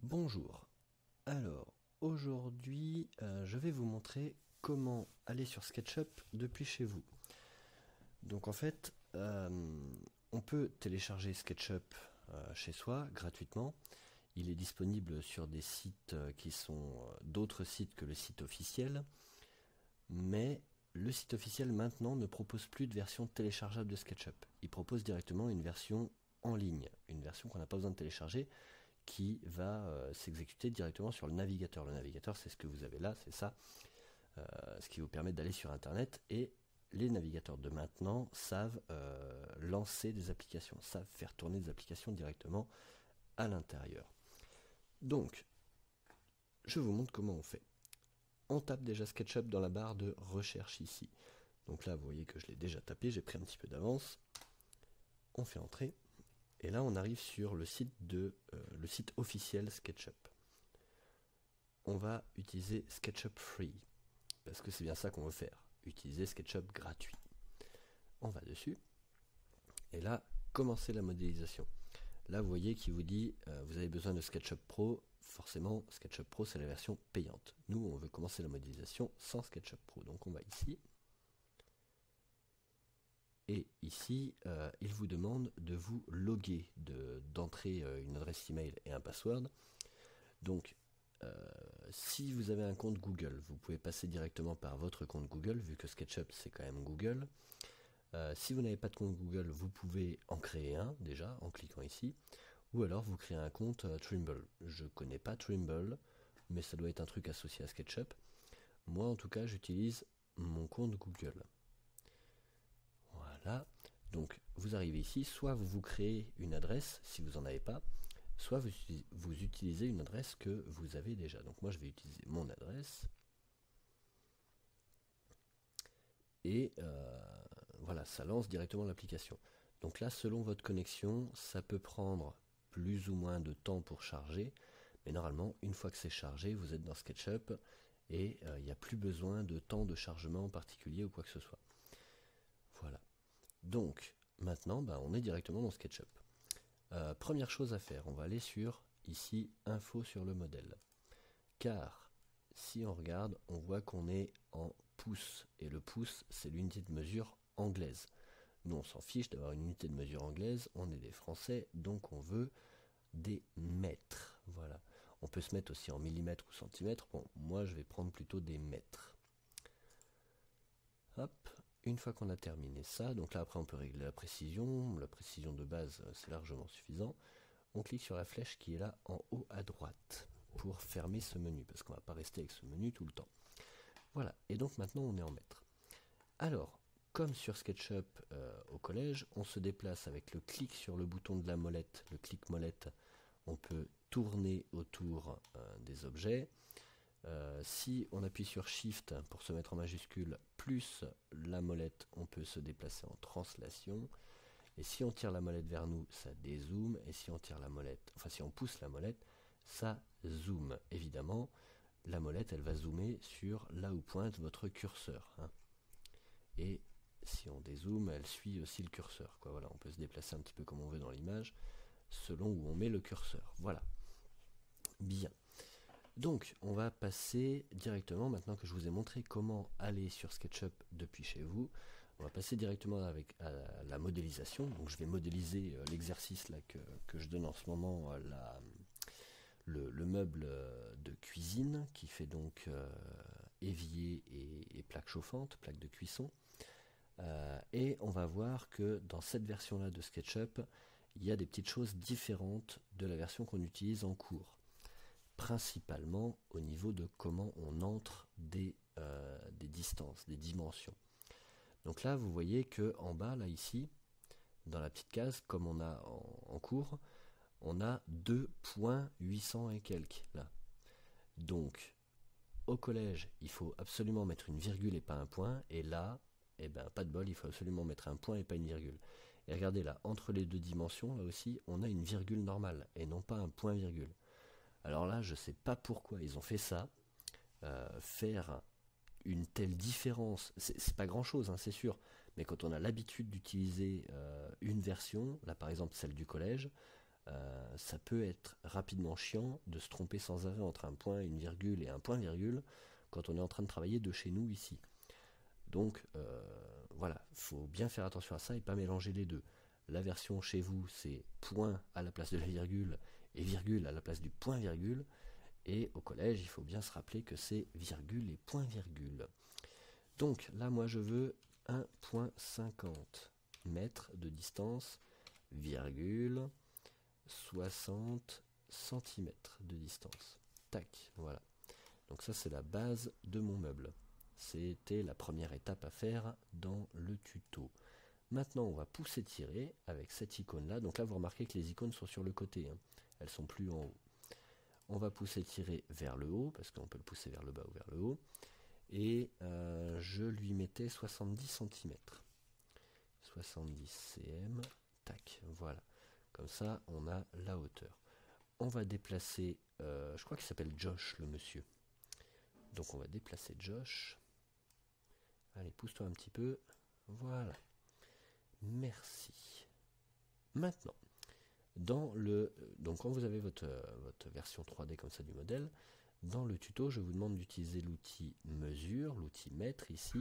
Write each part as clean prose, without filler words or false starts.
Bonjour. Alors, aujourd'hui, je vais vous montrer comment aller sur SketchUp depuis chez vous. Donc en fait, on peut télécharger SketchUp chez soi gratuitement. Il est disponible sur des sites qui sont d'autres sites que le site officiel, mais le site officiel maintenant ne propose plus de version téléchargeable de SketchUp. Il propose directement une version en ligne, une version qu'on n'a pas besoin de télécharger, qui va s'exécuter directement sur le navigateur. Le navigateur, c'est ce que vous avez là, c'est ça, ce qui vous permet d'aller sur Internet. Et les navigateurs de maintenant savent lancer des applications, savent faire tourner des applications directement à l'intérieur. Donc, je vous montre comment on fait. On tape déjà SketchUp dans la barre de recherche ici. Donc là, vous voyez que je l'ai déjà tapé, j'ai pris un petit peu d'avance. On fait entrer. Et là, on arrive sur le site officiel SketchUp. On va utiliser SketchUp Free, parce que c'est bien ça qu'on veut faire, utiliser SketchUp gratuit. On va dessus, et là, commencer la modélisation. Là, vous voyez qu'il vous dit, vous avez besoin de SketchUp Pro. Forcément, SketchUp Pro, c'est la version payante. Nous, on veut commencer la modélisation sans SketchUp Pro. Donc, on va ici. Et ici, il vous demande de vous loguer, d'entrer une adresse email et un password. Donc, si vous avez un compte Google, vous pouvez passer directement par votre compte Google, vu que SketchUp c'est quand même Google. Si vous n'avez pas de compte Google, vous pouvez en créer un déjà en cliquant ici, ou alors vous créez un compte Trimble. Je ne connais pas Trimble, mais ça doit être un truc associé à SketchUp. Moi en tout cas, j'utilise mon compte Google. Voilà. Donc vous arrivez ici, soit vous vous créez une adresse si vous n'en avez pas, soit vous utilisez une adresse que vous avez déjà. Donc moi je vais utiliser mon adresse. Et voilà, ça lance directement l'application. Donc là, selon votre connexion, ça peut prendre plus ou moins de temps pour charger. Mais normalement, une fois que c'est chargé, vous êtes dans SketchUp et il n'y a plus besoin de temps de chargement en particulier ou quoi que ce soit. Voilà. Donc maintenant, on est directement dans SketchUp. Première chose à faire, on va aller sur, ici, info sur le modèle. Car, si on regarde, on voit qu'on est en pouces. Et le pouce, c'est l'unité de mesure anglaise. Nous, on s'en fiche d'avoir une unité de mesure anglaise. On est des Français, donc on veut des mètres. Voilà. On peut se mettre aussi en millimètres ou centimètres. Bon, moi, je vais prendre plutôt des mètres. Hop. Une fois qu'on a terminé ça, donc là après on peut régler la précision de base c'est largement suffisant. On clique sur la flèche qui est là en haut à droite pour fermer ce menu, parce qu'on ne va pas rester avec ce menu tout le temps. Voilà, et donc maintenant on est en mètres. Alors, comme sur SketchUp au collège, on se déplace avec le clic sur le bouton de la molette, le clic molette, on peut tourner autour des objets. Si on appuie sur Shift pour se mettre en majuscule, plus la molette, on peut se déplacer en translation. Et si on tire la molette vers nous, ça dézoome. Et si on tire la molette, enfin si on pousse la molette, ça zoome. Évidemment, la molette, elle va zoomer sur là où pointe votre curseur. Et si on dézoome, elle suit aussi le curseur. Voilà, on peut se déplacer un petit peu comme on veut dans l'image, selon où on met le curseur. Voilà. Bien. Donc, on va passer directement, maintenant que je vous ai montré comment aller sur SketchUp depuis chez vous, on va passer directement à la modélisation. Donc, je vais modéliser l'exercice là que je donne en ce moment, le meuble de cuisine qui fait donc évier et plaque chauffante, plaque de cuisson. Et on va voir que dans cette version-là de SketchUp, il y a des petites choses différentes de la version qu'on utilise en cours. Principalement au niveau de comment on entre des distances, des dimensions. Donc là, vous voyez que en bas, là ici, dans la petite case, comme on a en cours, on a 2.800 et quelques là. Donc, au collège, il faut absolument mettre une virgule et pas un point, et là, eh ben, pas de bol, il faut absolument mettre un point et pas une virgule. Et regardez là, entre les deux dimensions, là aussi, on a une virgule normale, et non pas un point-virgule. Alors là, je ne sais pas pourquoi ils ont fait ça. Faire une telle différence, c'est pas grand chose, c'est sûr, mais quand on a l'habitude d'utiliser une version, là par exemple celle du collège, ça peut être rapidement chiant de se tromper sans arrêt entre un point, une virgule et un point-virgule quand on est en train de travailler de chez nous ici. Donc voilà, il faut bien faire attention à ça et pas mélanger les deux. La version chez vous, c'est point à la place de la virgule et virgule à la place du point-virgule. Et au collège, il faut bien se rappeler que c'est virgule et point-virgule. Donc là, moi, je veux 1,50 mètres de distance, virgule, 60 cm de distance. Tac, voilà. Donc ça, c'est la base de mon meuble. C'était la première étape à faire dans le tuto. Maintenant, on va pousser-tirer avec cette icône-là. Donc là, vous remarquez que les icônes sont sur le côté. Hein. Elles sont plus en haut. On va pousser-tirer vers le haut, parce qu'on peut le pousser vers le bas ou vers le haut. Et je lui mettais 70 cm. 70 cm. Tac, voilà. Comme ça, on a la hauteur. On va déplacer, je crois qu'il s'appelle Josh, le monsieur. Donc on va déplacer Josh. Allez, pousse-toi un petit peu. Voilà. Merci. Maintenant, donc quand vous avez votre version 3D comme ça du modèle, dans le tuto, je vous demande d'utiliser l'outil mesure, l'outil mètre ici.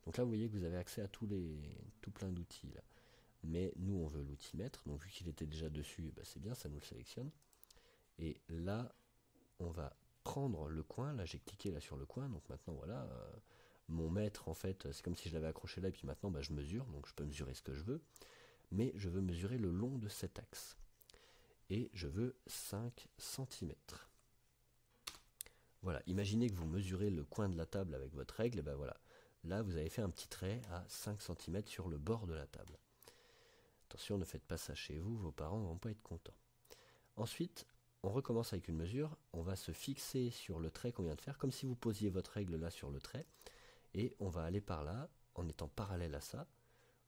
Donc là, vous voyez que vous avez accès à tout plein d'outils là. Mais nous, on veut l'outil mètre. Donc vu qu'il était déjà dessus, bah, c'est bien, ça nous le sélectionne. Et là, on va prendre le coin. Là, j'ai cliqué là sur le coin. Donc maintenant, voilà, mon mètre, en fait, c'est comme si je l'avais accroché là. Et puis maintenant, bah, je mesure. Donc je peux mesurer ce que je veux. Mais je veux mesurer le long de cet axe. Et je veux 5 cm. Voilà, imaginez que vous mesurez le coin de la table avec votre règle. Et ben voilà, là, vous avez fait un petit trait à 5 cm sur le bord de la table. Attention, ne faites pas ça chez vous, vos parents ne vont pas être contents. Ensuite, on recommence avec une mesure, on va se fixer sur le trait qu'on vient de faire, comme si vous posiez votre règle là sur le trait, et on va aller par là, en étant parallèle à ça,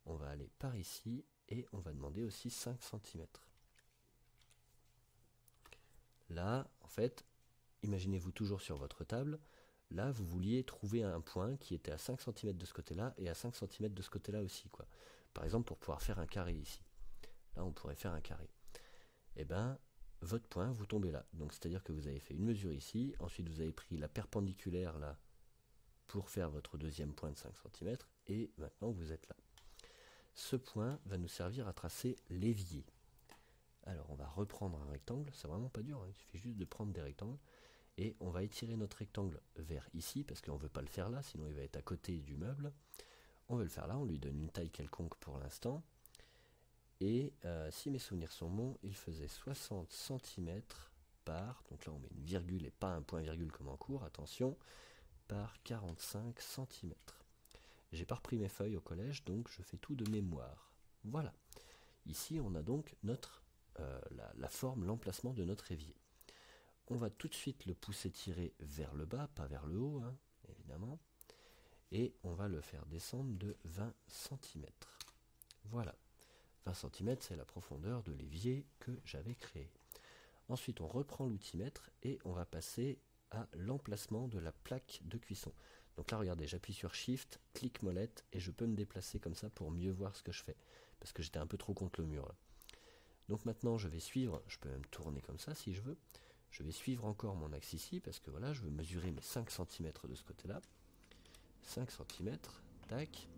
on va aller par ici, et on va demander aussi 5 cm. Là, en fait, imaginez-vous toujours sur votre table, là vous vouliez trouver un point qui était à 5 cm de ce côté-là, et à 5 cm de ce côté-là aussi, quoi. Par exemple, pour pouvoir faire un carré ici. Là, on pourrait faire un carré. Et bien, votre point, vous tombez là. Donc, c'est-à-dire que vous avez fait une mesure ici. Ensuite, vous avez pris la perpendiculaire là pour faire votre deuxième point de 5 cm. Et maintenant, vous êtes là. Ce point va nous servir à tracer l'évier. Alors, on va reprendre un rectangle. C'est vraiment pas dur. Hein. Il suffit juste de prendre des rectangles. Et on va étirer notre rectangle vers ici, parce qu'on ne veut pas le faire là, sinon il va être à côté du meuble. On veut le faire là, on lui donne une taille quelconque pour l'instant. Et si mes souvenirs sont bons, il faisait 60 cm par, donc là on met une virgule et pas un point-virgule comme en cours, attention, par 45 cm. J'ai pas repris mes feuilles au collège, donc je fais tout de mémoire. Voilà. Ici on a donc la forme, l'emplacement de notre évier. On va tout de suite le pousser tirer vers le bas, pas vers le haut, hein, évidemment. Et on va le faire descendre de 20 cm. Voilà. 20 cm, c'est la profondeur de l'évier que j'avais créé. Ensuite, on reprend l'outil mètre et on va passer à l'emplacement de la plaque de cuisson. Donc là, regardez, j'appuie sur Shift, clic molette, et je peux me déplacer comme ça pour mieux voir ce que je fais. Parce que j'étais un peu trop contre le mur là. Donc maintenant, je vais suivre, je peux même tourner comme ça si je veux. Je vais suivre encore mon axe ici, parce que voilà, je veux mesurer mes 5 cm de ce côté-là. 5 cm, tac.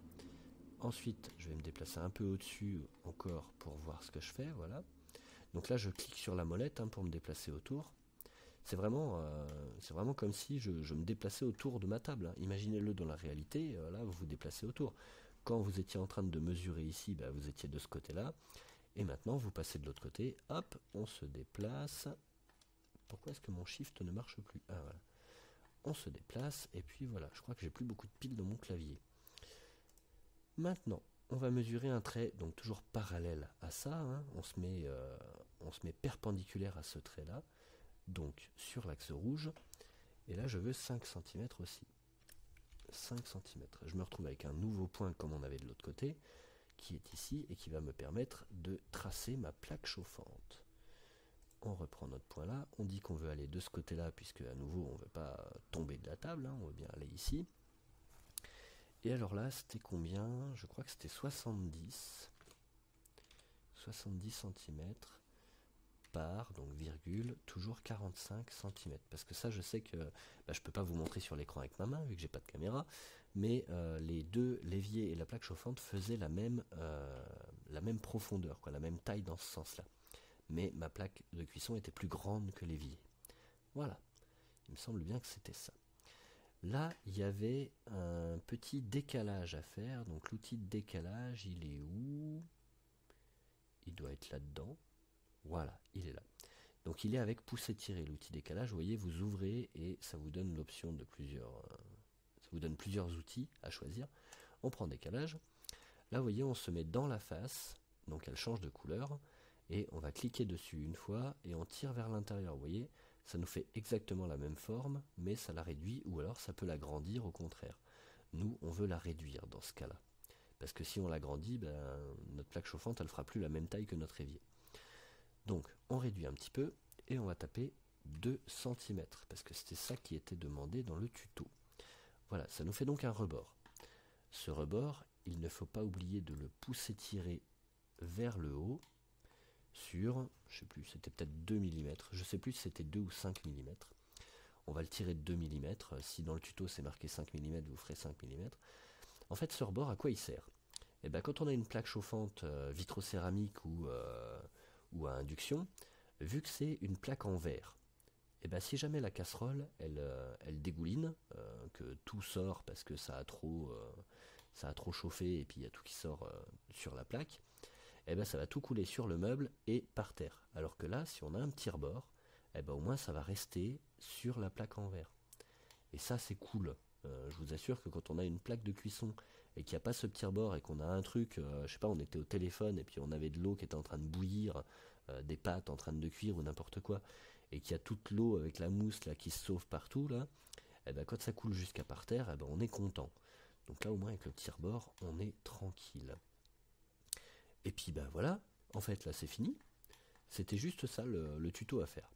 Ensuite, je vais me déplacer un peu au-dessus encore pour voir ce que je fais, voilà. Donc là, je clique sur la molette hein, pour me déplacer autour. C'est vraiment comme si je me déplaçais autour de ma table. Hein. Imaginez-le dans la réalité, là, vous vous déplacez autour. Quand vous étiez en train de mesurer ici, bah, vous étiez de ce côté-là. Et maintenant, vous passez de l'autre côté. Hop, on se déplace. Pourquoi est-ce que mon shift ne marche plus? Ah, voilà. On se déplace, et puis voilà, je crois que j'ai plus beaucoup de piles dans mon clavier. Maintenant, on va mesurer un trait, donc toujours parallèle à ça, hein. On se met perpendiculaire à ce trait-là, donc sur l'axe rouge, et là je veux 5 cm aussi. 5 cm. Je me retrouve avec un nouveau point comme on avait de l'autre côté, qui est ici, et qui va me permettre de tracer ma plaque chauffante. On reprend notre point là, on dit qu'on veut aller de ce côté-là, puisque à nouveau on ne veut pas tomber de la table, hein, on veut bien aller ici. Et alors là, c'était combien? Je crois que c'était 70 cm par, donc virgule, toujours 45 cm. Parce que ça, je sais que je peux pas vous montrer sur l'écran avec ma main, vu que j'ai pas de caméra, mais les deux l'évier et la plaque chauffante faisaient la même profondeur, quoi, la même taille dans ce sens-là. Mais ma plaque de cuisson était plus grande que l'évier. Voilà, il me semble bien que c'était ça. Là, il y avait un petit décalage à faire. Donc l'outil de décalage, il est où? Il doit être là-dedans. Voilà, il est là. Donc il est avec pouce-étiré, l'outil décalage. Vous voyez, vous ouvrez et ça vous donne l'option de plusieurs... ça vous donne plusieurs outils à choisir. On prend décalage. Là, vous voyez, on se met dans la face. Donc elle change de couleur. Et on va cliquer dessus une fois et on tire vers l'intérieur. Vous voyez, ça nous fait exactement la même forme, mais ça la réduit ou alors ça peut l'agrandir au contraire. Nous, on veut la réduire dans ce cas-là. Parce que si on l'agrandit, notre plaque chauffante, elle fera plus la même taille que notre évier. Donc, on réduit un petit peu et on va taper 2 cm, parce que c'était ça qui était demandé dans le tuto. Voilà, ça nous fait donc un rebord. Ce rebord, il ne faut pas oublier de le pousser tirer vers le haut, sur, je sais plus, c'était peut-être 2 mm, je sais plus si c'était 2 ou 5 mm. On va le tirer de 2 mm, si dans le tuto c'est marqué 5 mm, vous ferez 5 mm. En fait, ce rebord, à quoi il sert? Eh bien, quand on a une plaque chauffante vitrocéramique ou à induction, vu que c'est une plaque en verre, et ben si jamais la casserole elle dégouline, que tout sort parce que ça a trop chauffé et puis il y a tout qui sort sur la plaque, et ben ça va tout couler sur le meuble et par terre. Alors que là, si on a un petit rebord, et ben au moins ça va rester sur la plaque en verre. Et ça c'est cool. Je vous assure que quand on a une plaque de cuisson et qu'il n'y a pas ce petit rebord et qu'on a un truc, je sais pas, on était au téléphone et puis on avait de l'eau qui était en train de bouillir, des pâtes en train de cuire ou n'importe quoi, et qu'il y a toute l'eau avec la mousse là qui se sauve partout là, et ben quand ça coule jusqu'à par terre, et ben on est content. Donc là au moins avec le petit rebord, on est tranquille. Et puis ben voilà, en fait là c'est fini. C'était juste ça le tuto à faire.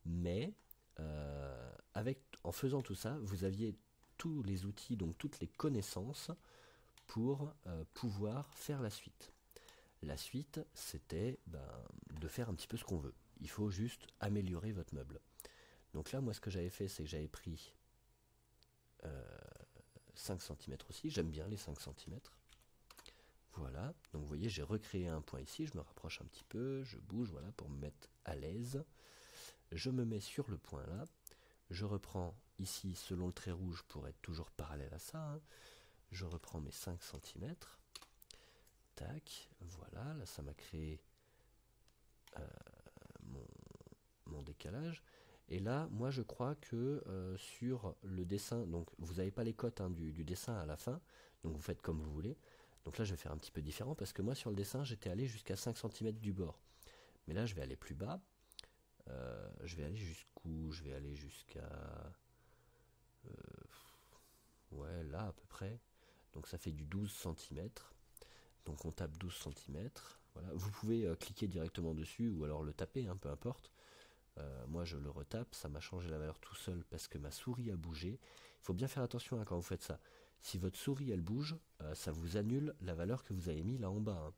Mais en faisant tout ça, vous aviez tous les outils, donc toutes les connaissances pour pouvoir faire la suite. La suite, c'était de faire un petit peu ce qu'on veut. Il faut juste améliorer votre meuble. Donc là, moi, ce que j'avais fait, c'est que j'avais pris 5 cm aussi. J'aime bien les 5 cm. Voilà. Donc vous voyez, j'ai recréé un point ici. Je me rapproche un petit peu. Je bouge, voilà, pour me mettre à l'aise. Je me mets sur le point là. Je reprends ici, selon le trait rouge, pour être toujours parallèle à ça. Hein. Je reprends mes 5 cm. Tac, voilà, là ça m'a créé mon décalage. Et là, moi je crois que sur le dessin, donc vous n'avez pas les cotes hein, du dessin à la fin, donc vous faites comme vous voulez. Donc là je vais faire un petit peu différent parce que moi sur le dessin j'étais allé jusqu'à 5 cm du bord. Mais là je vais aller plus bas. Je vais aller jusqu'où? Je vais aller jusqu'à... ouais, là à peu près. Donc ça fait du 12 cm. Donc on tape 12 cm. Voilà. Vous pouvez cliquer directement dessus ou alors le taper, hein, peu importe. Moi je le retape, ça m'a changé la valeur tout seul parce que ma souris a bougé. Il faut bien faire attention hein, quand vous faites ça. Si votre souris elle bouge, ça vous annule la valeur que vous avez mis là en bas. Hein.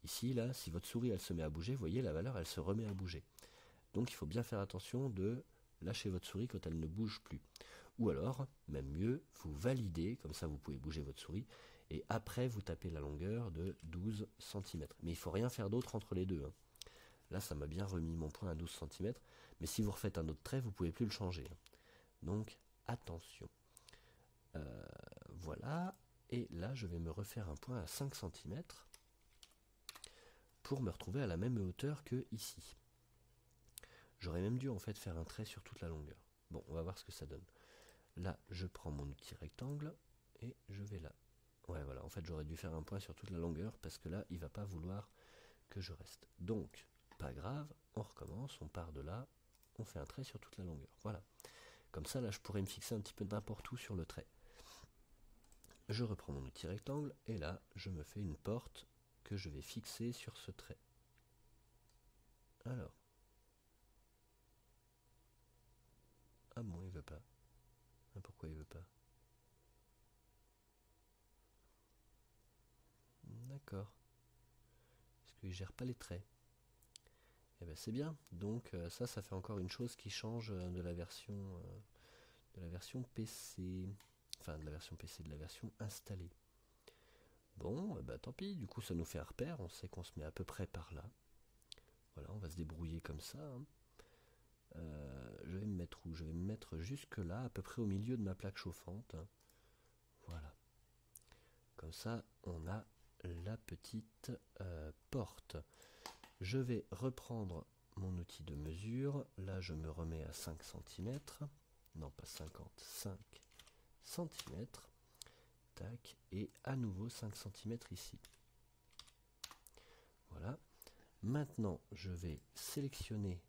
Ici, là, si votre souris elle se met à bouger, vous voyez la valeur elle se remet à bouger. Donc il faut bien faire attention de lâcher votre souris quand elle ne bouge plus. Ou alors, même mieux, vous validez, comme ça vous pouvez bouger votre souris, et après vous tapez la longueur de 12 cm. Mais il ne faut rien faire d'autre entre les deux. Hein. Là ça m'a bien remis mon point à 12 cm, mais si vous refaites un autre trait, vous ne pouvez plus le changer. Hein. Donc attention. Voilà, et là je vais me refaire un point à 5 cm pour me retrouver à la même hauteur que ici. J'aurais même dû en fait faire un trait sur toute la longueur. Bon, on va voir ce que ça donne. Là, je prends mon outil rectangle et je vais là. Ouais, voilà, en fait j'aurais dû faire un point sur toute la longueur parce que là, il va pas vouloir que je reste. Donc, pas grave, on recommence, on part de là, on fait un trait sur toute la longueur. Voilà. Comme ça, là, je pourrais me fixer un petit peu n'importe où sur le trait. Je reprends mon outil rectangle et là, je me fais une porte que je vais fixer sur ce trait. Alors. Ah bon, il veut pas. Ah, pourquoi il veut pas? D'accord. Parce qu'il gère pas les traits. Et ben c'est bien. Donc ça fait encore une chose qui change de la version PC. Enfin de la version PC, de la version installée. Bon, bah tant pis, du coup ça nous fait un repère, on sait qu'on se met à peu près par là. Voilà, on va se débrouiller comme ça. Hein. Je vais me mettre où? Je vais me mettre jusque là, à peu près au milieu de ma plaque chauffante. Hein. Voilà. Comme ça, on a la petite porte. Je vais reprendre mon outil de mesure. Là, je me remets à 5 cm. Non, pas 50, 5 cm. Tac. Et à nouveau 5 cm ici. Voilà. Maintenant, je vais sélectionner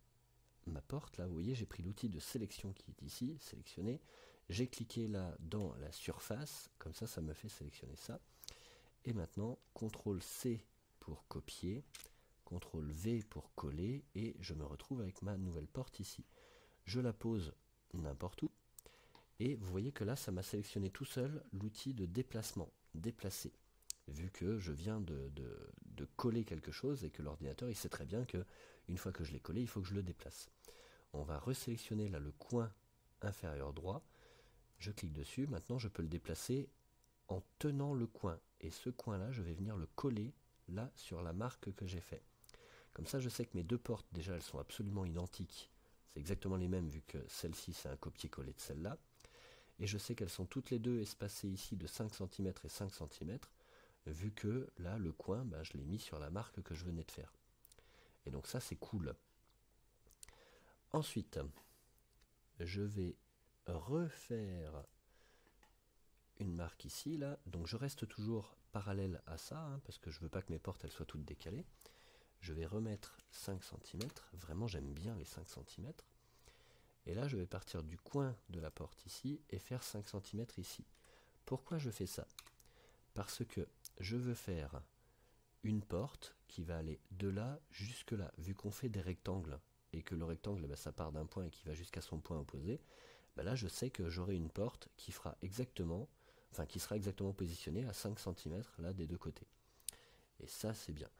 ma porte. Là, vous voyez, j'ai pris l'outil de sélection qui est ici, sélectionné. J'ai cliqué là dans la surface. Comme ça, ça me fait sélectionner ça. Et maintenant, CTRL-C pour copier. CTRL-V pour coller. Et je me retrouve avec ma nouvelle porte ici. Je la pose n'importe où. Et vous voyez que là, ça m'a sélectionné tout seul l'outil de déplacement, déplacer. Vu que je viens de coller quelque chose et que l'ordinateur, il sait très bien que une fois que je l'ai collé, il faut que je le déplace. On va resélectionner là le coin inférieur droit. Je clique dessus. Maintenant, je peux le déplacer en tenant le coin. Et ce coin-là, je vais venir le coller là sur la marque que j'ai fait. Comme ça, je sais que mes deux portes, déjà, elles sont absolument identiques. C'est exactement les mêmes vu que celle-ci, c'est un copier-coller de celle-là. Et je sais qu'elles sont toutes les deux espacées ici de 5 cm et 5 cm, vu que là, le coin, bah, je l'ai mis sur la marque que je venais de faire. Et donc ça, c'est cool. Ensuite, je vais refaire une marque ici, là. Donc je reste toujours parallèle à ça, hein, parce que je veux pas que mes portes elles soient toutes décalées. Je vais remettre 5 cm. Vraiment, j'aime bien les 5 cm. Et là, je vais partir du coin de la porte ici et faire 5 cm ici. Pourquoi je fais ça? Parce que je veux faire une porte qui va aller de là jusque là. Vu qu'on fait des rectangles et que le rectangle, bah, ça part d'un point et qui va jusqu'à son point opposé, bah là, je sais que j'aurai une porte qui fera exactement, qui sera exactement positionnée à 5 cm là des deux côtés. Et ça, c'est bien.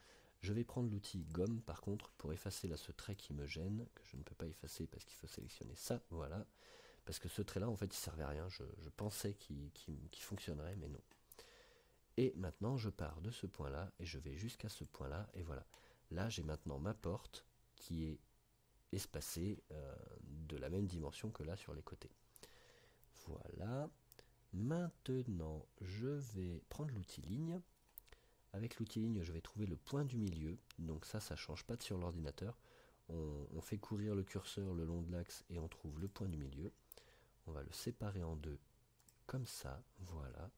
Je vais prendre l'outil gomme par contre pour effacer là ce trait qui me gêne, que je ne peux pas effacer parce qu'il faut sélectionner ça, voilà. Parce que ce trait là en fait il servait à rien, je pensais qu'il fonctionnerait mais non. Et maintenant je pars de ce point là et je vais jusqu'à ce point là et voilà. Là j'ai maintenant ma porte qui est espacée de la même dimension que là sur les côtés. Voilà. Maintenant je vais prendre l'outil ligne. Avec l'outil ligne, je vais trouver le point du milieu. Donc ça change pas de sur l'ordinateur. On fait courir le curseur le long de l'axe et on trouve le point du milieu. On va le séparer en deux, comme ça, voilà.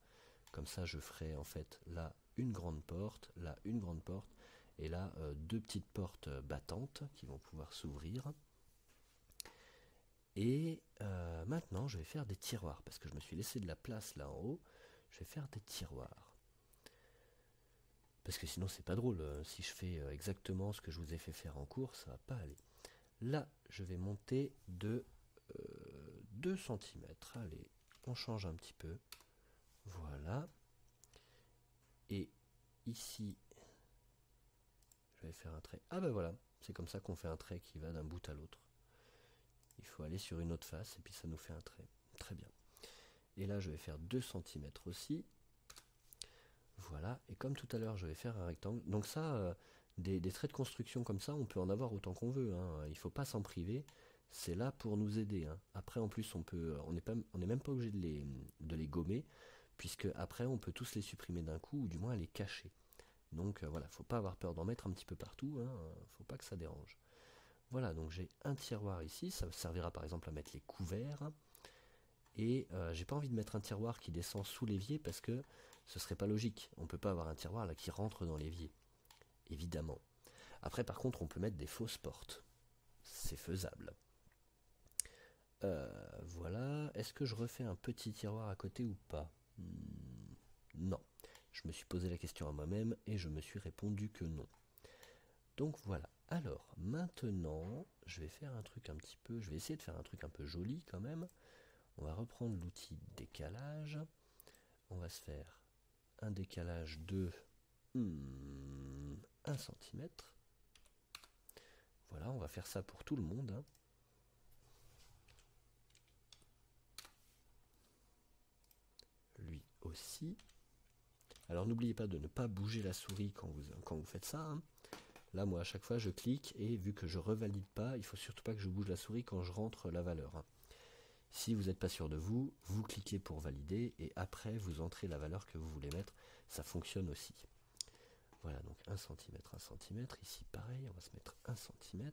Comme ça, je ferai en fait là une grande porte, là une grande porte, et là deux petites portes battantes qui vont pouvoir s'ouvrir. Et maintenant, je vais faire des tiroirs, parce que je me suis laissé de la place là en haut. Je vais faire des tiroirs. Parce que sinon c'est pas drôle, si je fais exactement ce que je vous ai fait faire en cours, ça va pas aller. Là, je vais monter de 2 cm. Allez, on change un petit peu. Voilà. Et ici, je vais faire un trait. Ah ben voilà, c'est comme ça qu'on fait un trait qui va d'un bout à l'autre. Il faut aller sur une autre face et puis ça nous fait un trait. Très bien. Et là, je vais faire 2 cm aussi. Voilà, et comme tout à l'heure, je vais faire un rectangle. Donc ça, des traits de construction comme ça, on peut en avoir autant qu'on veut. Hein. Il ne faut pas s'en priver. C'est là pour nous aider. Hein. Après, en plus, on n'est même pas obligé de les gommer, puisque après, on peut tous les supprimer d'un coup, ou du moins les cacher. Donc voilà, faut pas avoir peur d'en mettre un petit peu partout. Hein. Faut pas que ça dérange. Voilà, donc j'ai un tiroir ici. Ça servira par exemple à mettre les couverts. Et j'ai pas envie de mettre un tiroir qui descend sous l'évier parce que ce serait pas logique. On peut pas avoir un tiroir là qui rentre dans l'évier. Évidemment. Après par contre on peut mettre des fausses portes. C'est faisable. Voilà. Est-ce que je refais un petit tiroir à côté ou pas? Non. Je me suis posé la question à moi-même et je me suis répondu que non. Donc voilà. Alors maintenant je vais faire un truc un petit peu. Je vais essayer de faire un truc un peu joli quand même. On va reprendre l'outil décalage. On va se faire un décalage de 1 cm. Voilà, on va faire ça pour tout le monde, hein. Lui aussi. Alors n'oubliez pas de ne pas bouger la souris quand vous faites ça, hein. Là, moi, à chaque fois, je clique et vu que je revalide pas, il faut surtout pas que je bouge la souris quand je rentre la valeur, hein. Si vous n'êtes pas sûr de vous, vous cliquez pour valider et après, vous entrez la valeur que vous voulez mettre. Ça fonctionne aussi. Voilà, donc 1 cm, 1 cm. Ici, pareil, on va se mettre 1 cm.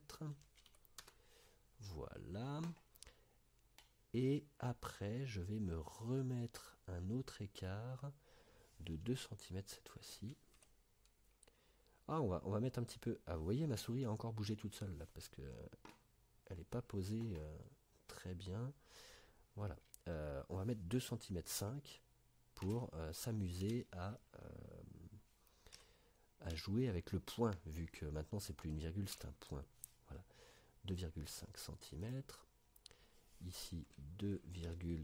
Voilà. Et après, je vais me remettre un autre écart de 2 cm cette fois-ci. Ah, on va mettre un petit peu... Ah, vous voyez, ma souris a encore bougé toute seule, là, parce que elle n'est pas posée très bien. Voilà. On va mettre 2 cm 5 pour s'amuser à jouer avec le point, vu que maintenant, c'est plus une virgule, c'est un point. Voilà. 2,5 cm. Ici, 2,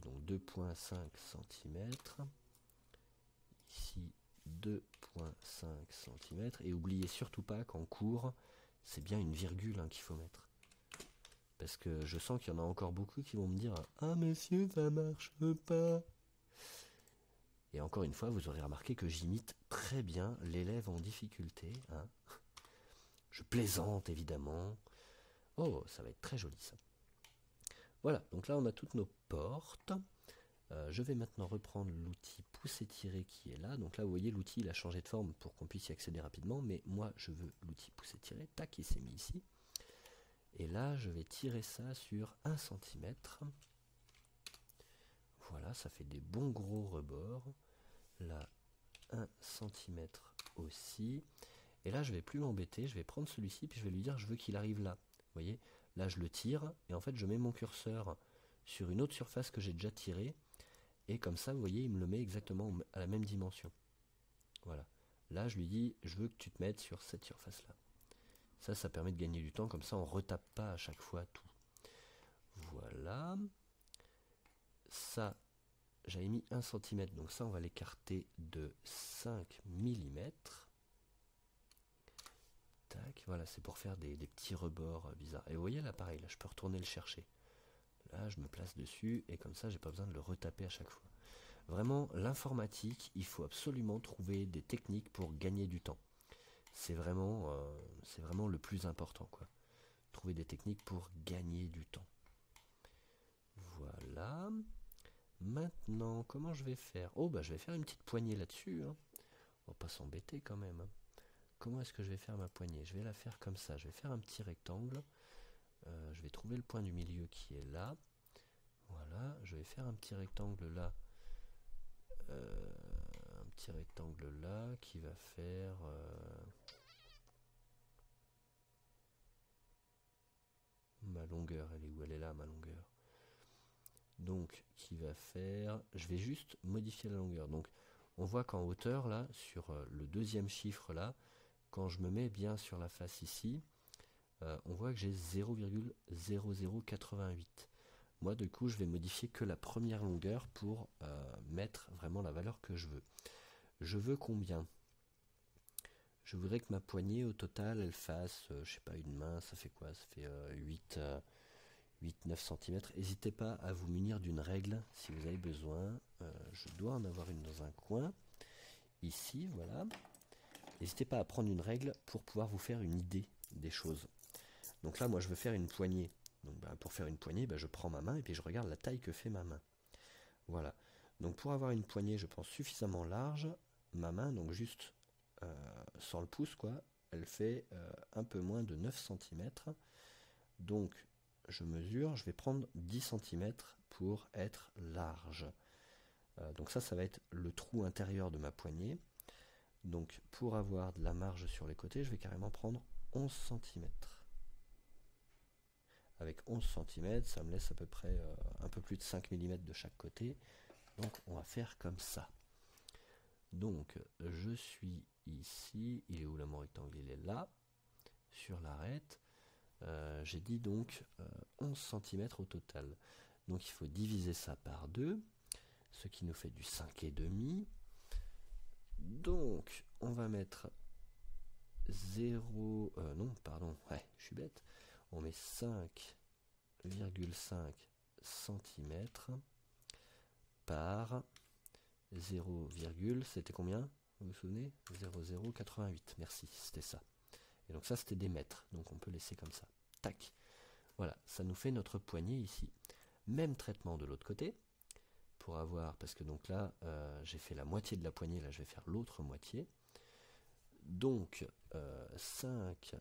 donc 2,5 cm. Ici, 2,5 cm. Et n'oubliez surtout pas qu'en cours, c'est bien une virgule qu'il faut mettre. Parce que je sens qu'il y en a encore beaucoup qui vont me dire « Ah monsieur, ça marche pas !» Et encore une fois, vous aurez remarqué que j'imite très bien l'élève en difficulté, hein. Je plaisante évidemment. Oh, ça va être très joli ça. Voilà, donc là on a toutes nos portes. Je vais maintenant reprendre l'outil pousser-tirer qui est là. Donc là vous voyez l'outil il a changé de forme pour qu'on puisse y accéder rapidement. Mais moi je veux l'outil pousser-tirer. Tac, il s'est mis ici. Et là je vais tirer ça sur 1 cm. Voilà, ça fait des bons gros rebords. Là 1 cm aussi. Et là je vais plus m'embêter. Je vais prendre celui-ci puis je vais lui dire je veux qu'il arrive là. Vous voyez, là je le tire et en fait je mets mon curseur sur une autre surface que j'ai déjà tirée. Et comme ça, vous voyez, il me le met exactement à la même dimension. Voilà. Là, je lui dis, je veux que tu te mettes sur cette surface-là. Ça permet de gagner du temps. Comme ça, on ne retape pas à chaque fois tout. Voilà. Ça, j'avais mis 1 cm. Donc ça, on va l'écarter de 5 mm. Tac. Voilà, c'est pour faire des petits rebords bizarres. Et vous voyez, là, pareil, là, je peux retourner le chercher. Là, je me place dessus et comme ça, j'ai pas besoin de le retaper à chaque fois. Vraiment, l'informatique, il faut absolument trouver des techniques pour gagner du temps. C'est vraiment le plus important, quoi. Trouver des techniques pour gagner du temps. Voilà. Maintenant, comment je vais faire? Oh, bah, je vais faire une petite poignée là-dessus, hein. On va pas s'embêter quand même, hein. Comment est-ce que je vais faire ma poignée? Je vais la faire comme ça. Je vais faire un petit rectangle. Je vais trouver le point du milieu qui est là. Voilà, je vais faire un petit rectangle là. Un petit rectangle là qui va faire... ma longueur, elle est où? Elle est là, ma longueur. Donc, qui va faire... Je vais juste modifier la longueur. Donc, on voit qu'en hauteur, là, sur le deuxième chiffre là, quand je me mets bien sur la face ici, on voit que j'ai 0,0088. Moi, du coup, je vais modifier que la première longueur pour mettre vraiment la valeur que je veux. Je veux combien? Je voudrais que ma poignée, au total, elle fasse, je sais pas, une main, ça fait quoi? Ça fait 8-9 cm. N'hésitez pas à vous munir d'une règle si vous avez besoin. Je dois en avoir une dans un coin. Ici, voilà. N'hésitez pas à prendre une règle pour pouvoir vous faire une idée des choses. Donc là, moi, je veux faire une poignée. Donc, pour faire une poignée, je prends ma main et puis je regarde la taille que fait ma main. Voilà. Donc pour avoir une poignée, je pense, suffisamment large, ma main, donc juste sans le pouce, quoi, elle fait un peu moins de 9 cm. Donc je mesure, je vais prendre 10 cm pour être large. Donc ça va être le trou intérieur de ma poignée. Donc pour avoir de la marge sur les côtés, je vais carrément prendre 11 cm. Avec 11 cm, ça me laisse à peu près un peu plus de 5 mm de chaque côté. Donc on va faire comme ça. Donc je suis ici, il est où là mon rectangle? Il est là, sur l'arête. J'ai dit donc 11 cm au total. Donc il faut diviser ça par 2, ce qui nous fait du 5,5. Donc on va mettre 0... non, pardon, ouais, je suis bête. On met 5,5 cm par 0, c'était combien? Vous vous souvenez? 0,088. Merci, c'était ça. Et donc ça, c'était des mètres. Donc on peut laisser comme ça. Tac. Voilà, ça nous fait notre poignée ici. Même traitement de l'autre côté. Pour avoir, parce que donc là, j'ai fait la moitié de la poignée. Là, je vais faire l'autre moitié. Donc, 5,5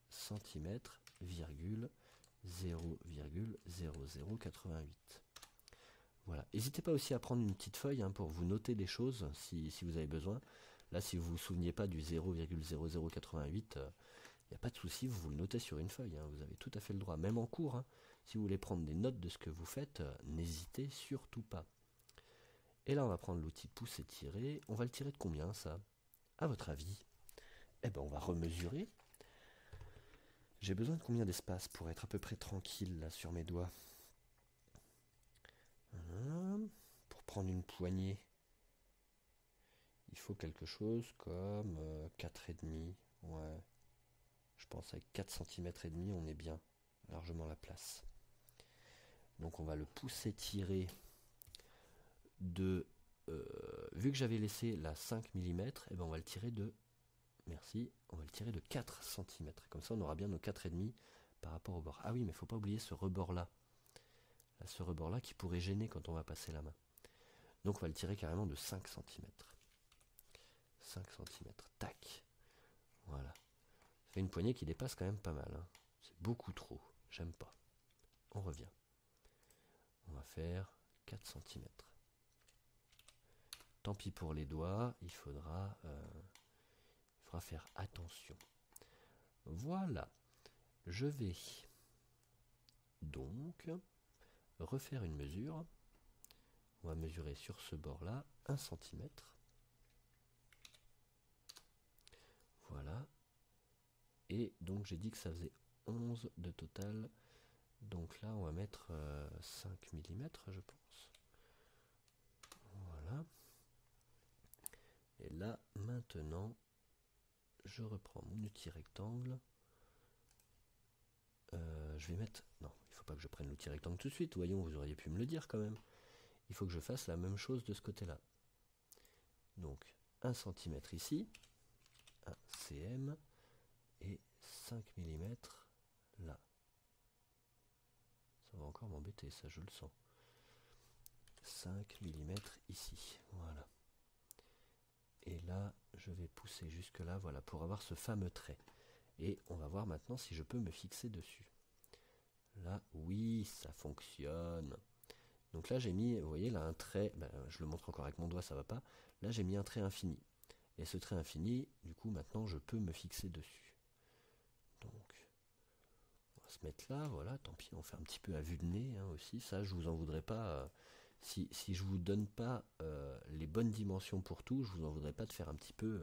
cm, 0,0088. Voilà. N'hésitez pas aussi à prendre une petite feuille pour vous noter des choses si vous avez besoin. Là, si vous ne vous souveniez pas du 0,0088, il n'y a pas de souci, vous le notez sur une feuille. Vous avez tout à fait le droit, même en cours. Si vous voulez prendre des notes de ce que vous faites, n'hésitez surtout pas. Et là, on va prendre l'outil pouce et tirer. On va le tirer de combien, ça? À votre avis? Eh ben, on va remesurer. J'ai besoin de combien d'espace pour être à peu près tranquille là sur mes doigts? Pour prendre une poignée, il faut quelque chose comme 4,5. Ouais, je pense avec 4 cm et demi, on est bien, largement la place. Donc on va le pousser tirer de vu que j'avais laissé la 5 mm, et ben on va le tirer de on va le tirer de 4 cm. Comme ça on aura bien nos 4,5 par rapport au bord. Ah oui, mais il ne faut pas oublier ce rebord là. Ce rebord là qui pourrait gêner quand on va passer la main. Donc on va le tirer carrément de 5 cm. 5 cm, tac. Voilà. Ça fait une poignée qui dépasse quand même pas mal. C'est beaucoup trop, j'aime pas. On revient. On va faire 4 cm. Tant pis pour les doigts, il faudra faire attention. Voilà. Je vais donc refaire une mesure. On va mesurer sur ce bord-là 1 cm. Voilà. Et donc j'ai dit que ça faisait 11 de total. Donc là on va mettre 5 mm je pense. Voilà. Et là maintenant je reprends mon outil rectangle. Je vais mettre... Non, il ne faut pas que je prenne l'outil rectangle tout de suite. Voyons, vous auriez pu me le dire quand même. Il faut que je fasse la même chose de ce côté-là. Donc 1 cm ici, 1 cm et 5 mm là. Ça va encore m'embêter, ça je le sens. 5 mm ici, voilà. Et là, je vais pousser jusque là, voilà, pour avoir ce fameux trait. Et on va voir maintenant si je peux me fixer dessus. Là, oui, ça fonctionne. Donc là, j'ai mis, vous voyez, là, un trait, je le montre encore avec mon doigt, ça va pas. Là, j'ai mis un trait infini. Et ce trait infini, du coup, maintenant, je peux me fixer dessus. Donc, on va se mettre là, voilà, tant pis, on fait un petit peu à vue de nez aussi. Ça, je vous en voudrais pas. Si je vous donne pas les bonnes dimensions pour tout, je vous en voudrais pas de faire un petit peu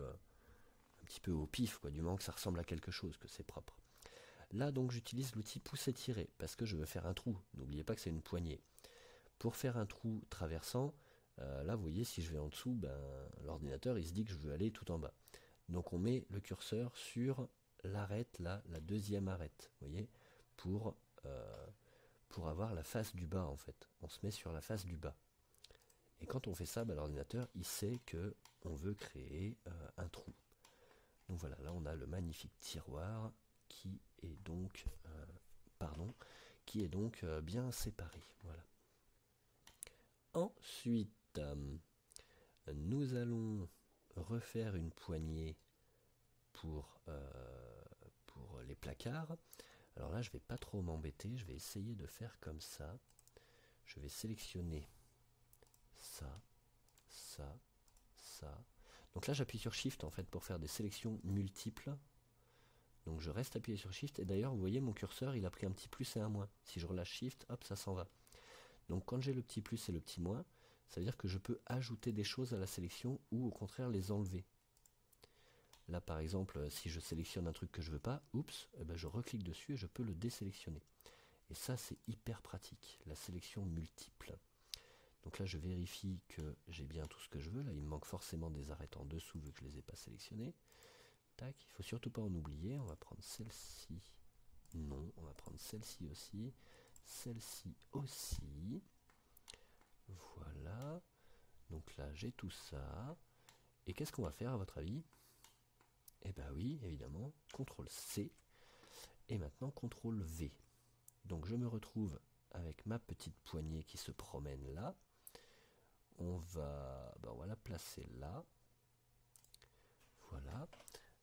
au pif, quoi, du moment que ça ressemble à quelque chose, que c'est propre. Là, donc, j'utilise l'outil pousser tirer, parce que je veux faire un trou. N'oubliez pas que c'est une poignée. Pour faire un trou traversant, là, vous voyez, si je vais en dessous, l'ordinateur, il se dit que je veux aller tout en bas. Donc, on met le curseur sur l'arête, là, la deuxième arête, vous voyez, pour avoir la face du bas, en fait. On se met sur la face du bas. Et quand on fait ça, l'ordinateur, il sait que on veut créer un trou. Donc voilà, là, on a le magnifique tiroir qui est donc, bien séparé. Voilà. Ensuite, nous allons refaire une poignée pour les placards. Alors là, je vais pas trop m'embêter, je vais essayer de faire comme ça. Je vais sélectionner ça, ça, ça. Donc là, j'appuie sur Shift en fait pour faire des sélections multiples. Donc je reste appuyé sur Shift et d'ailleurs, vous voyez, mon curseur, il a pris un petit plus et un moins. Si je relâche Shift, hop, ça s'en va. Donc quand j'ai le petit plus et le petit moins, ça veut dire que je peux ajouter des choses à la sélection ou au contraire les enlever. Là par exemple, si je sélectionne un truc que je veux pas, oups, je reclique dessus et je peux le désélectionner. Et ça c'est hyper pratique, la sélection multiple. Donc là je vérifie que j'ai bien tout ce que je veux. Là il me manque forcément des arêtes en dessous vu que je ne les ai pas sélectionnées. Tac, il faut surtout pas en oublier. On va prendre celle-ci. Non, on va prendre celle-ci aussi. Celle-ci aussi. Voilà. Donc là, j'ai tout ça. Et qu'est-ce qu'on va faire à votre avis? Eh ben oui, évidemment, CTRL C. Et maintenant, CTRL V. Donc je me retrouve avec ma petite poignée qui se promène là. On va, ben on va la placer là. Voilà.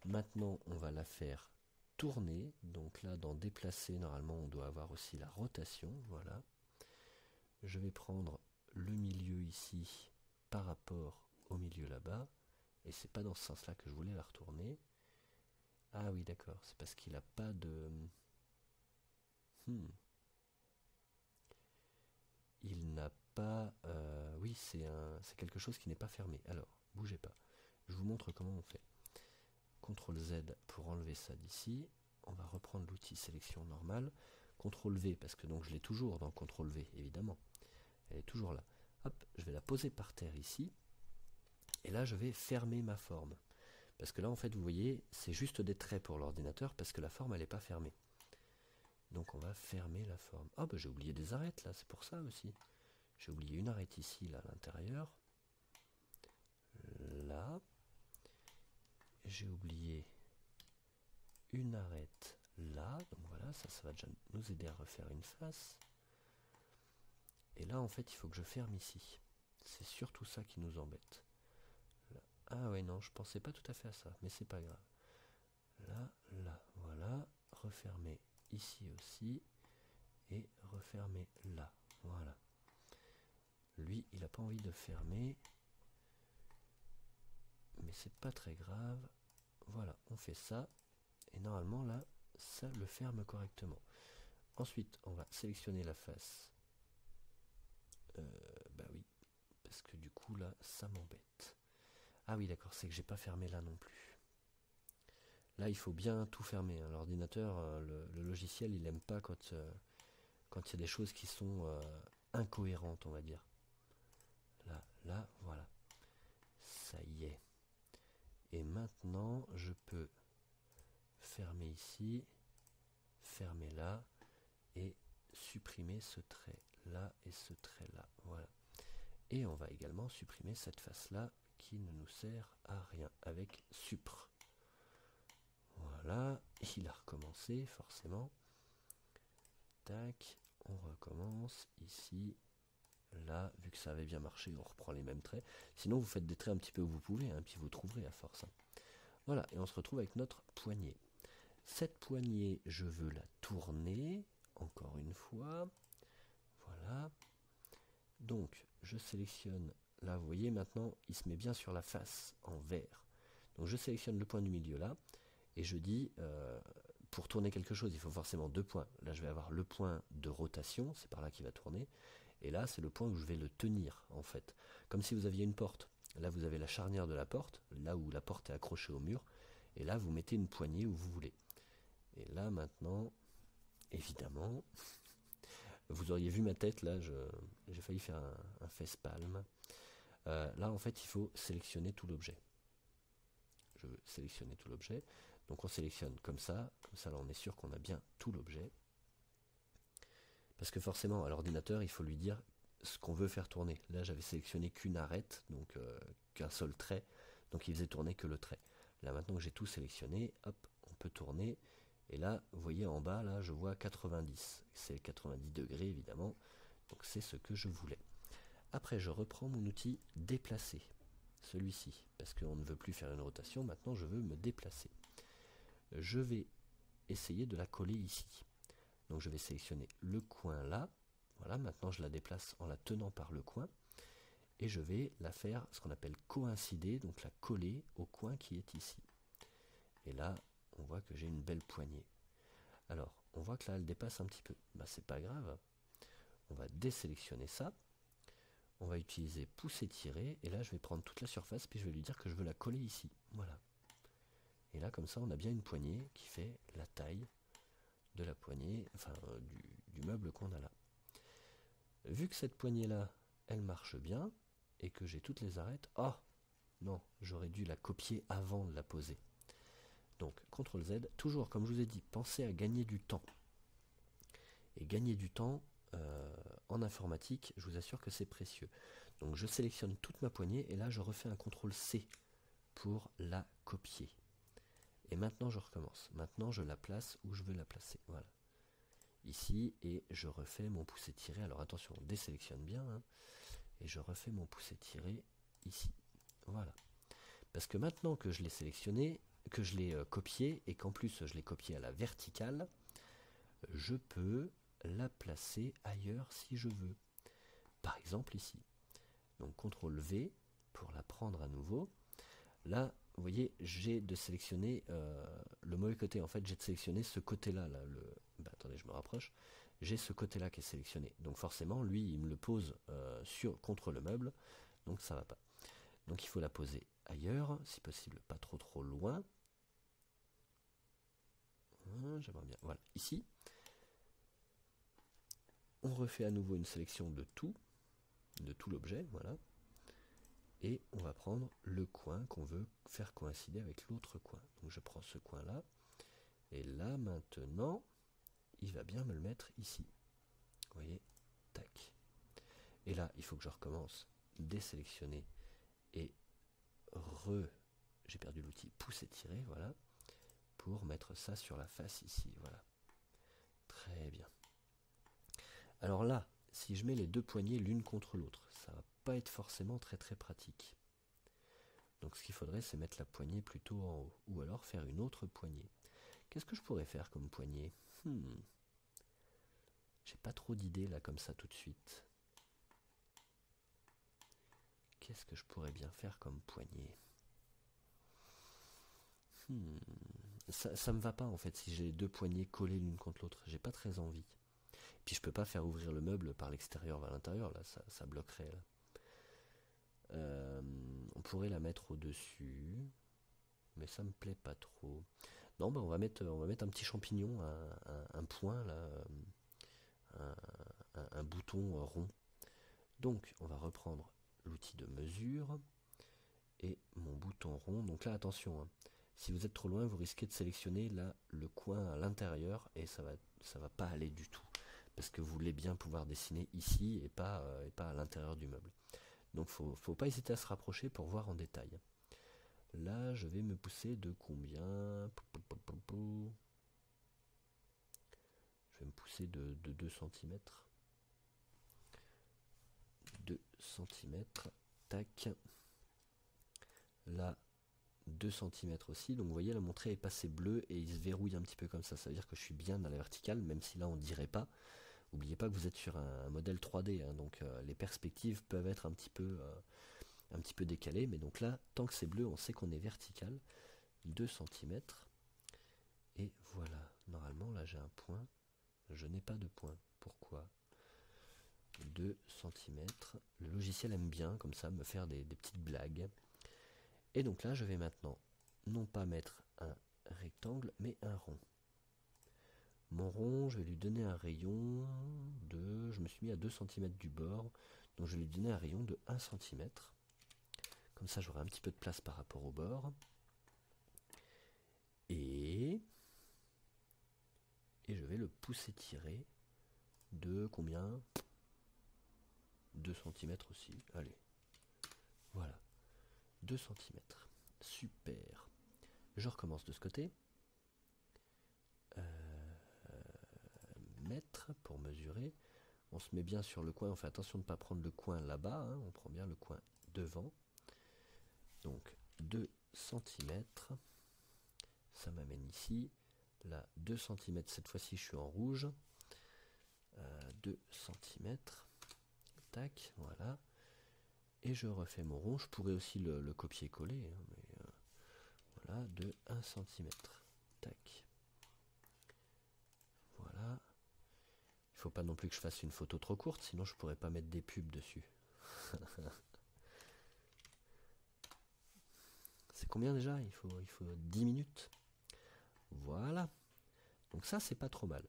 Maintenant, on va la faire tourner. Donc là, dans déplacer, normalement, on doit avoir aussi la rotation. Voilà. Je vais prendre le milieu ici par rapport au milieu là-bas. Et c'est pas dans ce sens-là que je voulais la retourner. Ah oui, d'accord. C'est parce qu'il n'a pas de... Il n'a pas... oui, c'est quelque chose qui n'est pas fermé. Alors, bougez pas. Je vous montre comment on fait. CTRL Z pour enlever ça d'ici. On va reprendre l'outil sélection normale. CTRL V, parce que donc je l'ai toujours dans CTRL V, évidemment. Elle est toujours là. Hop, je vais la poser par terre ici. Et là, je vais fermer ma forme. Parce que là, en fait, vous voyez, c'est juste des traits pour l'ordinateur, parce que la forme, elle n'est pas fermée. Donc, on va fermer la forme. Ah, bah j'ai oublié des arêtes, là, c'est pour ça aussi. J'ai oublié une arête ici, là, à l'intérieur. Là. J'ai oublié une arête là. Donc voilà, ça va déjà nous aider à refaire une face. Et là, en fait, il faut que je ferme ici. C'est surtout ça qui nous embête. Là. Ah ouais, non, je pensais pas tout à fait à ça, mais c'est pas grave. Là, là, voilà. Refermer ici aussi. Et refermer là. Voilà. Lui, il n'a pas envie de fermer. Mais c'est pas très grave. Voilà, on fait ça. Et normalement, là, ça le ferme correctement. Ensuite, on va sélectionner la face. Bah oui, parce que du coup, là, ça m'embête. Ah oui, d'accord, c'est que j'ai pas fermé là non plus. Là, il faut bien tout fermer. Hein. L'ordinateur, le logiciel, il aime pas quand il y a des choses qui sont incohérentes, on va dire. Là, là, voilà. Ça y est. Et maintenant, je peux fermer ici, fermer là, et supprimer ce trait là et ce trait là. Voilà. Et on va également supprimer cette face là qui ne nous sert à rien avec Supr. Voilà, il a recommencé forcément. Tac, on recommence ici. Là, vu que ça avait bien marché, on reprend les mêmes traits. Sinon, vous faites des traits un petit peu où vous pouvez, hein, puis vous trouverez à force. Hein. Voilà, et on se retrouve avec notre poignée. Cette poignée, je veux la tourner, encore une fois. Voilà. Donc, je sélectionne, là, vous voyez, maintenant, il se met bien sur la face, en vert. Donc, je sélectionne le point du milieu, là, et je dis, pour tourner quelque chose, il faut forcément 2 points. Là, je vais avoir le point de rotation, c'est par là qu'il va tourner. Et là, c'est le point où je vais le tenir, en fait. Comme si vous aviez une porte. Là, vous avez la charnière de la porte, là où la porte est accrochée au mur. Et là, vous mettez une poignée où vous voulez. Et là, maintenant, évidemment, vous auriez vu ma tête, là, j'ai failli faire un face-palm. Là, en fait, il faut sélectionner tout l'objet. Je veux sélectionner tout l'objet. Donc, on sélectionne comme ça, là, on est sûr qu'on a bien tout l'objet. Parce que forcément, à l'ordinateur, il faut lui dire ce qu'on veut faire tourner. Là, j'avais sélectionné qu'une arête, donc qu'un seul trait, donc il faisait tourner que le trait. Là, maintenant que j'ai tout sélectionné, hop, on peut tourner. Et là, vous voyez en bas, là, je vois 90. C'est 90 degrés, évidemment. Donc, c'est ce que je voulais. Après, je reprends mon outil déplacer, celui-ci, parce qu'on ne veut plus faire une rotation. Maintenant, je veux me déplacer. Je vais essayer de la coller ici. Donc je vais sélectionner le coin là. Voilà, maintenant je la déplace en la tenant par le coin. Et je vais la faire ce qu'on appelle coïncider, donc la coller au coin qui est ici. Et là, on voit que j'ai une belle poignée. Alors, on voit que là, elle dépasse un petit peu. Bah, c'est pas grave. On va désélectionner ça. On va utiliser pousser-tirer. Et là, je vais prendre toute la surface, puis je vais lui dire que je veux la coller ici. Voilà. Et là, comme ça, on a bien une poignée qui fait la taille de la poignée, enfin du meuble qu'on a là. Vu que cette poignée là, elle marche bien, et que j'ai toutes les arêtes, oh non, j'aurais dû la copier avant de la poser. Donc CTRL Z, toujours comme je vous ai dit, pensez à gagner du temps. Et gagner du temps en informatique, je vous assure que c'est précieux. Donc je sélectionne toute ma poignée et là je refais un CTRL C pour la copier. Et maintenant je recommence. Maintenant je la place où je veux la placer. Voilà. Ici, et je refais mon pouce tiré. Alors attention, on désélectionne bien. Hein, et je refais mon pouce tiré ici. Voilà. Parce que maintenant que je l'ai sélectionné, que je l'ai copié, et qu'en plus je l'ai copié à la verticale, je peux la placer ailleurs si je veux. Par exemple ici. Donc CTRL V pour la prendre à nouveau. Là, vous voyez, j'ai de sélectionner le mauvais côté. En fait, j'ai de sélectionner ce côté-là. Là, attendez, je me rapproche. J'ai ce côté-là qui est sélectionné. Donc forcément, lui, il me le pose contre le meuble. Donc ça va pas. Donc il faut la poser ailleurs, si possible pas trop loin. J'aimerais bien. Voilà, ici. On refait à nouveau une sélection de tout l'objet, voilà. Et on va prendre le coin qu'on veut faire coïncider avec l'autre coin. Donc je prends ce coin-là, et là maintenant, il va bien me le mettre ici. Vous voyez, tac. Et là, il faut que je recommence, désélectionner, et j'ai perdu l'outil pouce et tirer, voilà, pour mettre ça sur la face ici, voilà. Très bien. Alors là, si je mets les deux poignées l'une contre l'autre, ça va pas être forcément très pratique. Donc ce qu'il faudrait, c'est mettre la poignée plutôt en haut, ou alors faire une autre poignée. Qu'est-ce que je pourrais faire comme poignée? J'ai pas trop d'idées là comme ça tout de suite. Qu'est-ce que je pourrais bien faire comme poignée? Ça me va pas en fait si j'ai les deux poignées collées l'une contre l'autre. J'ai pas très envie. Puis je peux pas faire ouvrir le meuble par l'extérieur vers l'intérieur, là, ça bloquerait là. On pourrait la mettre au-dessus, mais ça me plaît pas trop. Non, on va mettre un petit champignon, un point là, un bouton rond. Donc on va reprendre l'outil de mesure et mon bouton rond. Donc là attention, hein, si vous êtes trop loin, vous risquez de sélectionner là le coin à l'intérieur et ça va pas aller du tout. Parce que vous voulez bien pouvoir dessiner ici et pas à l'intérieur du meuble. Donc faut pas hésiter à se rapprocher pour voir en détail. Là, je vais me pousser de combien? Je vais me pousser de 2 cm. 2 cm. Tac. Là, 2 cm aussi. Donc vous voyez, la montrée est passée bleue et il se verrouille un petit peu comme ça. Ça veut dire que je suis bien à la verticale, même si là on dirait pas. N'oubliez pas que vous êtes sur un modèle 3D, hein, donc les perspectives peuvent être un petit peu décalées, mais donc là, tant que c'est bleu, on sait qu'on est vertical. 2 cm. Et voilà, normalement là j'ai un point, je n'ai pas de point. Pourquoi? 2 cm. Le logiciel aime bien comme ça me faire des petites blagues. Et donc là je vais maintenant non pas mettre un rectangle mais un rond. Mon rond, je vais lui donner un rayon de... Je me suis mis à 2 cm du bord, donc je vais lui donner un rayon de 1 cm. Comme ça, j'aurai un petit peu de place par rapport au bord. Et je vais le pousser tirer de combien? 2 cm aussi. Allez. Voilà. 2 cm. Super. Je recommence de ce côté. Mètre pour mesurer. On se met bien sur le coin. On fait attention de ne pas prendre le coin là-bas. Hein. On prend bien le coin devant. Donc 2 cm. Ça m'amène ici. Là, 2 cm. Cette fois-ci, je suis en rouge. 2 cm. Tac, voilà. Et je refais mon rond. Je pourrais aussi le copier-coller. Hein, mais voilà, de 1 cm. Tac. Voilà. Il faut pas non plus que je fasse une photo trop courte, sinon je pourrais pas mettre des pubs dessus. C'est combien déjà? Il faut 10 minutes. Voilà. Donc ça, c'est pas trop mal.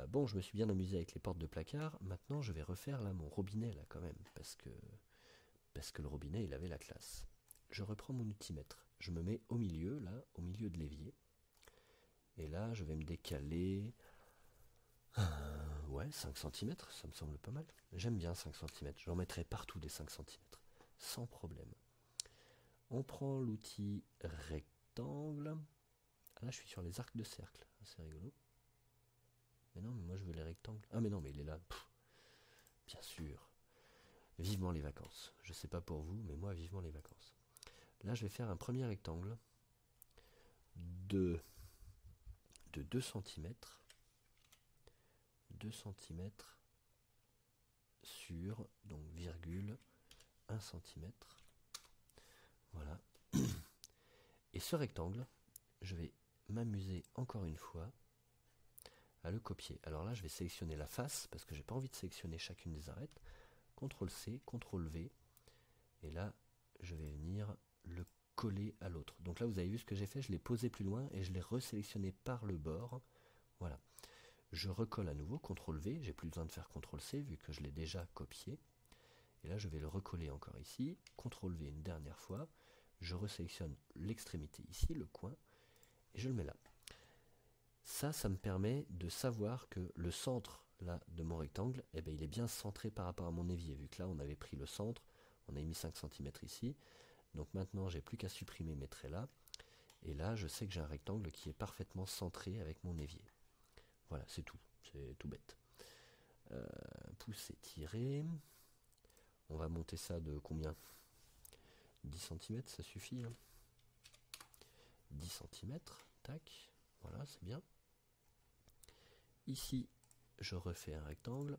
Bon, je me suis bien amusé avec les portes de placard. Maintenant, je vais refaire là mon robinet là quand même, parce que le robinet, il avait la classe. Je reprends mon outil mètre. je me mets au milieu, là, au milieu de l'évier. Et là, je vais me décaler... ouais, 5 cm, ça me semble pas mal. J'aime bien 5 cm, j'en mettrai partout des 5 cm, sans problème. On prend l'outil rectangle. Ah, là, je suis sur les arcs de cercle, c'est rigolo. Mais non, mais moi je veux les rectangles. Ah mais non, mais il est là. Pff, bien sûr. Vivement les vacances. Je sais pas pour vous, mais moi vivement les vacances. Là, je vais faire un premier rectangle de 2 cm. 2 cm sur, donc virgule, 1 cm. Voilà. Et ce rectangle, je vais m'amuser encore une fois à le copier. Alors là, je vais sélectionner la face, parce que j'ai pas envie de sélectionner chacune des arêtes. CTRL-C, CTRL-V. Et là, je vais venir le coller à l'autre. Donc là, vous avez vu ce que j'ai fait, je l'ai posé plus loin et je l'ai resélectionné par le bord. Voilà. Je recolle à nouveau, CTRL-V, j'ai plus besoin de faire CTRL-C vu que je l'ai déjà copié. Et là, je vais le recoller encore ici, CTRL-V une dernière fois. Je resélectionne l'extrémité ici, le coin, et je le mets là. Ça me permet de savoir que le centre là, de mon rectangle, eh ben, il est bien centré par rapport à mon évier, vu que là, on avait pris le centre, on a mis 5 cm ici. Donc maintenant, j'ai plus qu'à supprimer mes traits là. Et là, je sais que j'ai un rectangle qui est parfaitement centré avec mon évier. Voilà, c'est tout bête. Pousser, tirer. On va monter ça de combien? 10 cm, ça suffit. Hein. 10 cm, tac, voilà, c'est bien. Ici, je refais un rectangle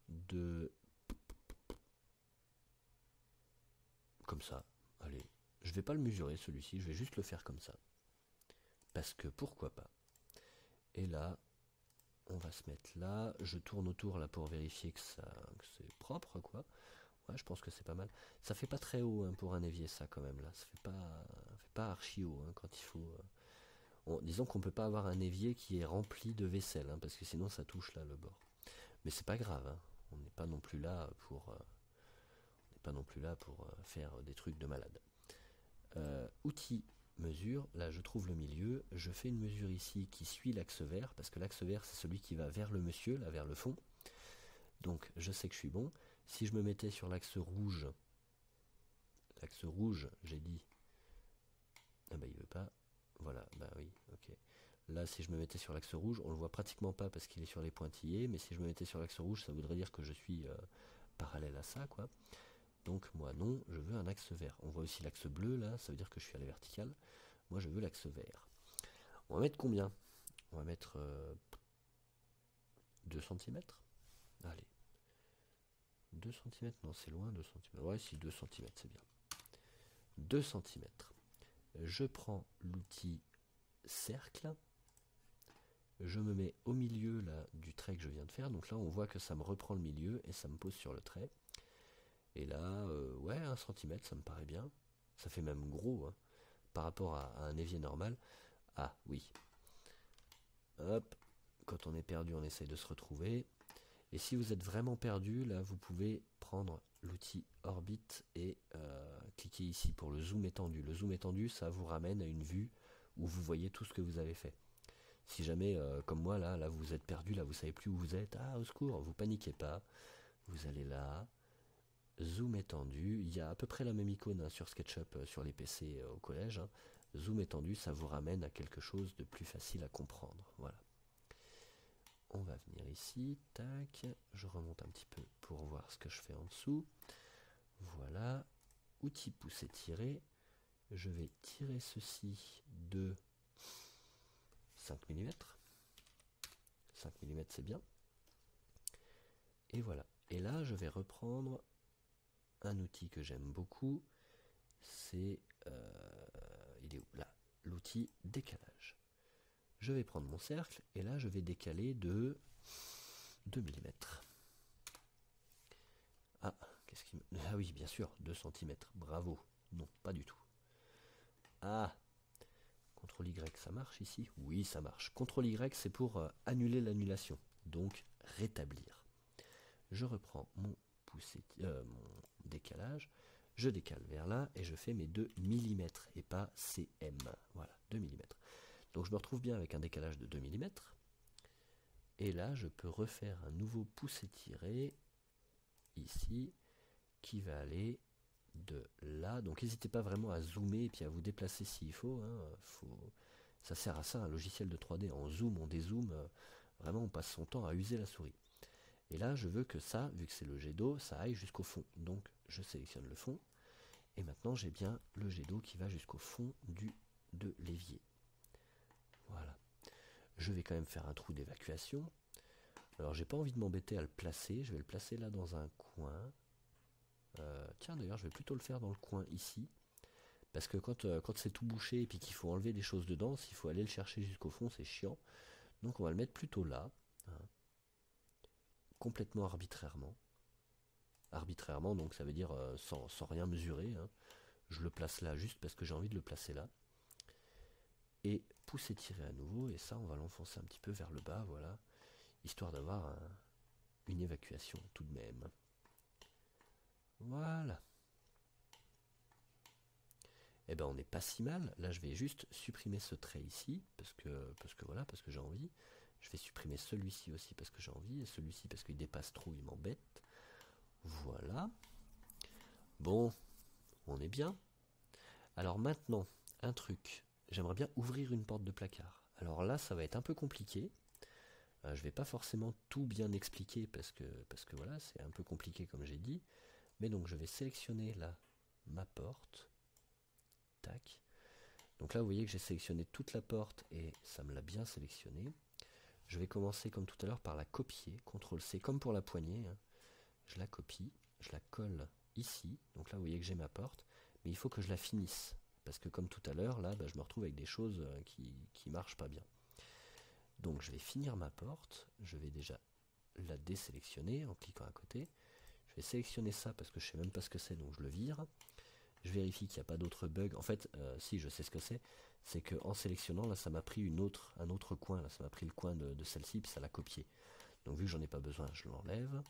de... comme ça. Allez, je vais pas le mesurer celui-ci, je vais juste le faire comme ça. Parce que pourquoi pas. Et là, on va se mettre là. Je tourne autour là pour vérifier que c'est propre, quoi. Ouais, je pense que c'est pas mal. Ça fait pas très haut hein, pour un évier, ça quand même là. Ça fait pas archi haut hein, quand il faut. Disons qu'on peut pas avoir un évier qui est rempli de vaisselle, hein, parce que sinon ça touche là le bord. Mais c'est pas grave. Hein. On n'est pas non plus là pour. On n'est pas non plus là pour faire des trucs de malade. Outils mesure, là je trouve le milieu, je fais une mesure ici qui suit l'axe vert, parce que l'axe vert c'est celui qui va vers le monsieur, là vers le fond. Donc je sais que je suis bon. Si je me mettais sur l'axe rouge, j'ai dit, ah bah il veut pas, voilà, bah oui, ok. Là si je me mettais sur l'axe rouge, on le voit pratiquement pas parce qu'il est sur les pointillés, mais si je me mettais sur l'axe rouge, ça voudrait dire que je suis parallèle à ça, quoi. Donc moi non, je veux un axe vert. On voit aussi l'axe bleu là, ça veut dire que je suis à la verticale. Moi je veux l'axe vert. On va mettre combien? On va mettre 2 cm. Allez. 2 cm, non c'est loin 2 cm. Ouais si 2 cm c'est bien. 2 cm. Je prends l'outil cercle. Je me mets au milieu là du trait que je viens de faire. Donc là on voit que ça me reprend le milieu et ça me pose sur le trait. Et là, ouais, 1 cm, ça me paraît bien. Ça fait même gros, hein, par rapport à un évier normal. Ah, oui. Hop, quand on est perdu, on essaye de se retrouver. Et si vous êtes vraiment perdu, là, vous pouvez prendre l'outil Orbit et cliquer ici pour le zoom étendu. Le zoom étendu, ça vous ramène à une vue où vous voyez tout ce que vous avez fait. Si jamais, comme moi, là, vous êtes perdu, là, vous savez plus où vous êtes, ah, au secours, vous paniquez pas. Vous allez là... Zoom étendu, il y a à peu près la même icône hein, sur SketchUp sur les PC au collège. Hein. Zoom étendu, ça vous ramène à quelque chose de plus facile à comprendre. Voilà. On va venir ici, tac, je remonte un petit peu pour voir ce que je fais en dessous. Voilà, outil pousser tirer. Je vais tirer ceci de 5 mm. 5 mm c'est bien. Et voilà. Et là, je vais reprendre un outil que j'aime beaucoup, c'est il est où là, l'outil décalage. Je vais prendre mon cercle et là je vais décaler de 2 mm. Ah, qu'est-ce qui me... Ah oui, bien sûr, 2 cm. Bravo. Non, pas du tout. Ah, CTRL Y, ça marche ici? Oui, ça marche. CTRL Y, c'est pour annuler l'annulation, donc rétablir. Je reprends mon décalage, je décale vers là et je fais mes 2 mm et pas cm. Voilà, 2 mm. Donc je me retrouve bien avec un décalage de 2 mm. Et là, je peux refaire un nouveau pouce étiré ici qui va aller de là. Donc n'hésitez pas vraiment à zoomer et puis à vous déplacer s'il faut, hein. Ça sert à ça, un logiciel de 3D. On zoom, on dézoome, vraiment on passe son temps à user la souris. Et là, je veux que ça, vu que c'est le jet d'eau, ça aille jusqu'au fond. Donc je sélectionne le fond. Et maintenant, j'ai bien le jet d'eau qui va jusqu'au fond de l'évier. Voilà. Je vais quand même faire un trou d'évacuation. Alors j'ai pas envie de m'embêter à le placer. Je vais le placer là dans un coin. Tiens, d'ailleurs, je vais plutôt le faire dans le coin ici. Parce que quand c'est tout bouché et puis qu'il faut enlever des choses dedans, s'il faut aller le chercher jusqu'au fond, c'est chiant. Donc on va le mettre plutôt là. Hein. Complètement arbitrairement. Arbitrairement, donc ça veut dire sans rien mesurer. Hein. Je le place là juste parce que j'ai envie de le placer là. Et pouce étiré à nouveau, et ça on va l'enfoncer un petit peu vers le bas, voilà. Histoire d'avoir une évacuation tout de même. Voilà. Eh ben on n'est pas si mal. Là je vais juste supprimer ce trait ici, parce que voilà, parce que j'ai envie. Je vais supprimer celui-ci aussi parce que j'ai envie, et celui-ci parce qu'il dépasse trop, il m'embête. Voilà. Bon, on est bien. Alors maintenant, un truc. J'aimerais bien ouvrir une porte de placard. Alors là, ça va être un peu compliqué. Je vais pas forcément tout bien expliquer parce que voilà, c'est un peu compliqué comme j'ai dit. Mais donc je vais sélectionner là ma porte. Tac. Donc là, vous voyez que j'ai sélectionné toute la porte et ça me l'a bien sélectionné. Je vais commencer comme tout à l'heure par la copier. CTRL-C, comme pour la poignée. Hein. Je la copie, je la colle ici. Donc là, vous voyez que j'ai ma porte. Mais il faut que je la finisse. Parce que comme tout à l'heure, là, je me retrouve avec des choses qui marchent pas bien. Donc je vais finir ma porte. Je vais déjà la désélectionner en cliquant à côté. Je vais sélectionner ça parce que je sais même pas ce que c'est, donc je le vire. Je vérifie qu'il n'y a pas d'autres bugs. En fait, si je sais ce que c'est qu'en sélectionnant, là, ça m'a pris un autre coin. Là, ça m'a pris le coin de celle-ci, puis ça l'a copié. Donc vu que j'en ai pas besoin, je l'enlève.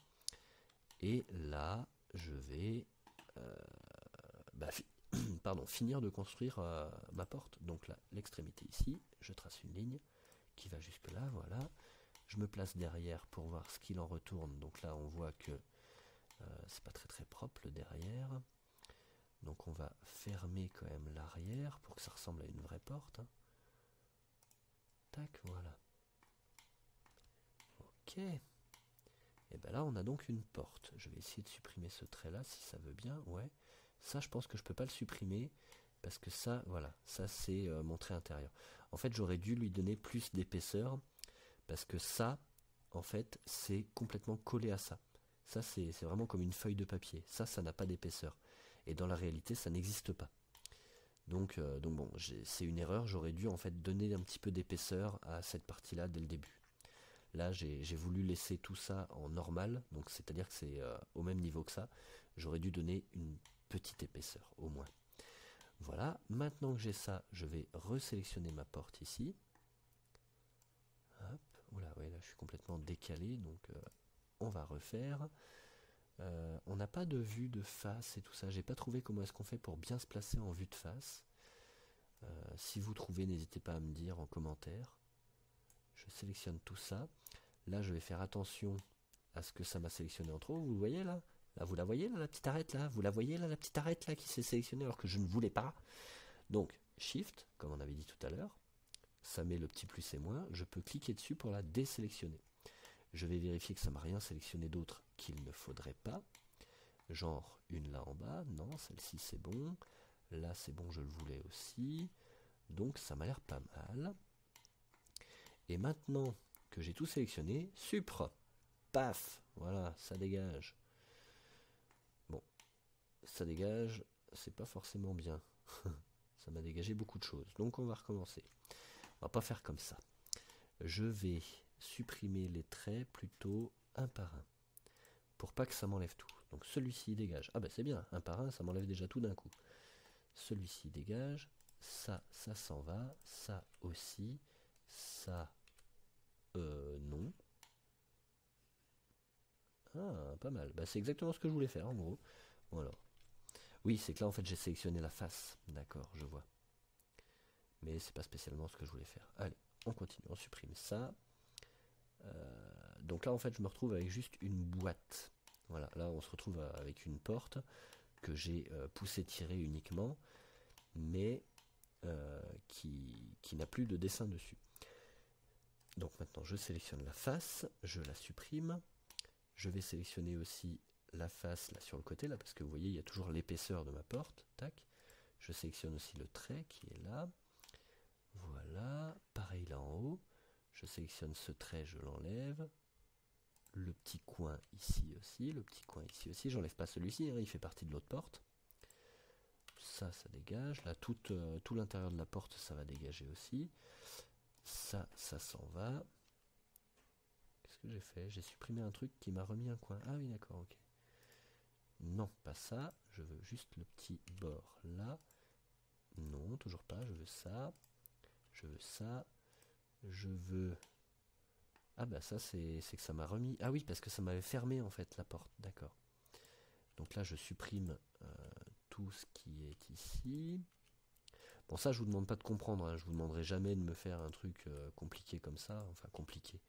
Et là, je vais finir de construire ma porte. Donc là, l'extrémité ici, je trace une ligne qui va jusque là, voilà. Je me place derrière pour voir ce qu'il en retourne. Donc là, on voit que c'est pas très très propre le derrière. Donc on va fermer quand même l'arrière pour que ça ressemble à une vraie porte. Hein. Tac, voilà. Ok. Et bien là, on a donc une porte. Je vais essayer de supprimer ce trait-là, si ça veut bien. Ouais. Ça, je pense que je peux pas le supprimer, parce que ça, voilà, ça c'est mon trait intérieur. En fait, j'aurais dû lui donner plus d'épaisseur, parce que ça, en fait, c'est complètement collé à ça. Ça, c'est vraiment comme une feuille de papier. Ça n'a pas d'épaisseur. Et dans la réalité, ça n'existe pas. Donc bon, c'est une erreur. J'aurais dû en fait donner un petit peu d'épaisseur à cette partie-là dès le début. Là, j'ai voulu laisser tout ça en normal, donc c'est-à-dire que c'est au même niveau que ça. J'aurais dû donner une petite épaisseur, au moins. Voilà, maintenant que j'ai ça, je vais resélectionner ma porte ici. Hop, oula, ouais, là je suis complètement décalé, donc on va refaire. On n'a pas de vue de face et tout ça. J'ai pas trouvé comment est-ce qu'on fait pour bien se placer en vue de face. Si vous trouvez, n'hésitez pas à me dire en commentaire. Je sélectionne tout ça. Là, je vais faire attention à ce que ça m'a sélectionné en trop. Vous le voyez là? Là, vous la voyez là, la petite arête là? Vous la voyez là, la petite arête là qui s'est sélectionnée alors que je ne voulais pas? Donc, Shift, comme on avait dit tout à l'heure, ça met le petit plus et moins. Je peux cliquer dessus pour la désélectionner. Je vais vérifier que ça m'a rien sélectionné d'autre qu'il ne faudrait pas. Genre une là en bas, non, celle-ci c'est bon. Là c'est bon, je le voulais aussi. Donc ça m'a l'air pas mal. Et maintenant que j'ai tout sélectionné, supre, paf, voilà, ça dégage. Bon, ça dégage, c'est pas forcément bien. Ça m'a dégagé beaucoup de choses. Donc on va recommencer. On va pas faire comme ça. Je vais supprimer les traits plutôt un par un, pour pas que ça m'enlève tout. Donc celui-ci dégage. Ah ben c'est bien, un par un, ça m'enlève déjà tout d'un coup. Celui-ci dégage, ça s'en va, ça aussi, ça, non. Ah, pas mal. Bah, c'est exactement ce que je voulais faire en gros. Voilà. Oui, c'est que là en fait j'ai sélectionné la face. D'accord, je vois. Mais c'est pas spécialement ce que je voulais faire. Allez, on continue, on supprime ça. Donc là en fait je me retrouve avec juste une boîte. Voilà, là on se retrouve avec une porte que j'ai poussé tirer uniquement, mais qui n'a plus de dessin dessus. Donc maintenant je sélectionne la face, je la supprime. Je vais sélectionner aussi la face là sur le côté, là, parce que vous voyez il y a toujours l'épaisseur de ma porte. Tac. Je sélectionne aussi le trait qui est là. Voilà, pareil là en haut. Je sélectionne ce trait, je l'enlève. Le petit coin ici aussi, le petit coin ici aussi. J'enlève pas celui-ci, hein, il fait partie de l'autre porte. Ça dégage. Là, tout l'intérieur de la porte, ça va dégager aussi. Ça s'en va. Qu'est-ce que j'ai fait? J'ai supprimé un truc qui m'a remis un coin. Ah oui, d'accord, ok. Non, pas ça. Je veux juste le petit bord là. Non, toujours pas. Je veux ça. Je veux ça. Je veux... Ah bah ça, c'est que ça m'a remis... Ah oui, parce que ça m'avait fermé en fait la porte. D'accord. Donc là, je supprime tout ce qui est ici. Bon, ça, je vous demande pas de comprendre. Hein. Je vous demanderai jamais de me faire un truc compliqué comme ça. Enfin, compliqué.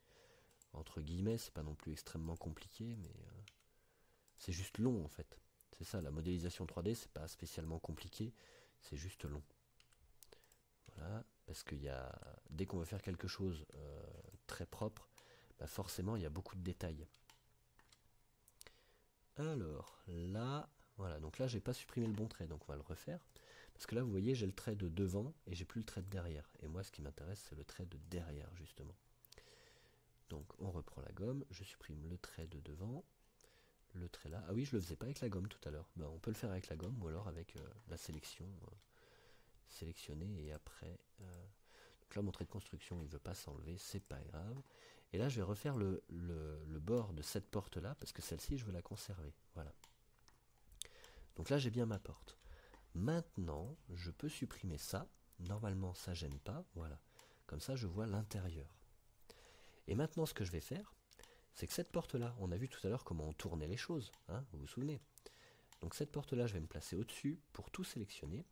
Entre guillemets, c'est pas non plus extrêmement compliqué, mais c'est juste long en fait. C'est ça, la modélisation 3D, c'est pas spécialement compliqué, c'est juste long. Voilà, parce que dès qu'on veut faire quelque chose très propre, bah forcément il y a beaucoup de détails. Alors là, voilà, donc là j'ai pas supprimé le bon trait, donc on va le refaire. Parce que là vous voyez j'ai le trait de devant et j'ai plus le trait de derrière. Et moi ce qui m'intéresse c'est le trait de derrière justement. Donc on reprend la gomme, je supprime le trait de devant, le trait là. Ah oui, je le faisais pas avec la gomme tout à l'heure. Ben, on peut le faire avec la gomme ou alors avec la sélection. Sélectionner et après... donc là mon trait de construction il veut pas s'enlever, c'est pas grave. Et là je vais refaire le bord de cette porte là parce que celle-ci je veux la conserver. Voilà. Donc là j'ai bien ma porte. Maintenant je peux supprimer ça. Normalement ça gêne pas. Voilà. Comme ça je vois l'intérieur. Et maintenant ce que je vais faire, c'est que cette porte-là, on a vu tout à l'heure comment on tournait les choses, hein, vous vous souvenez. Donc cette porte-là, je vais me placer au-dessus pour tout sélectionner,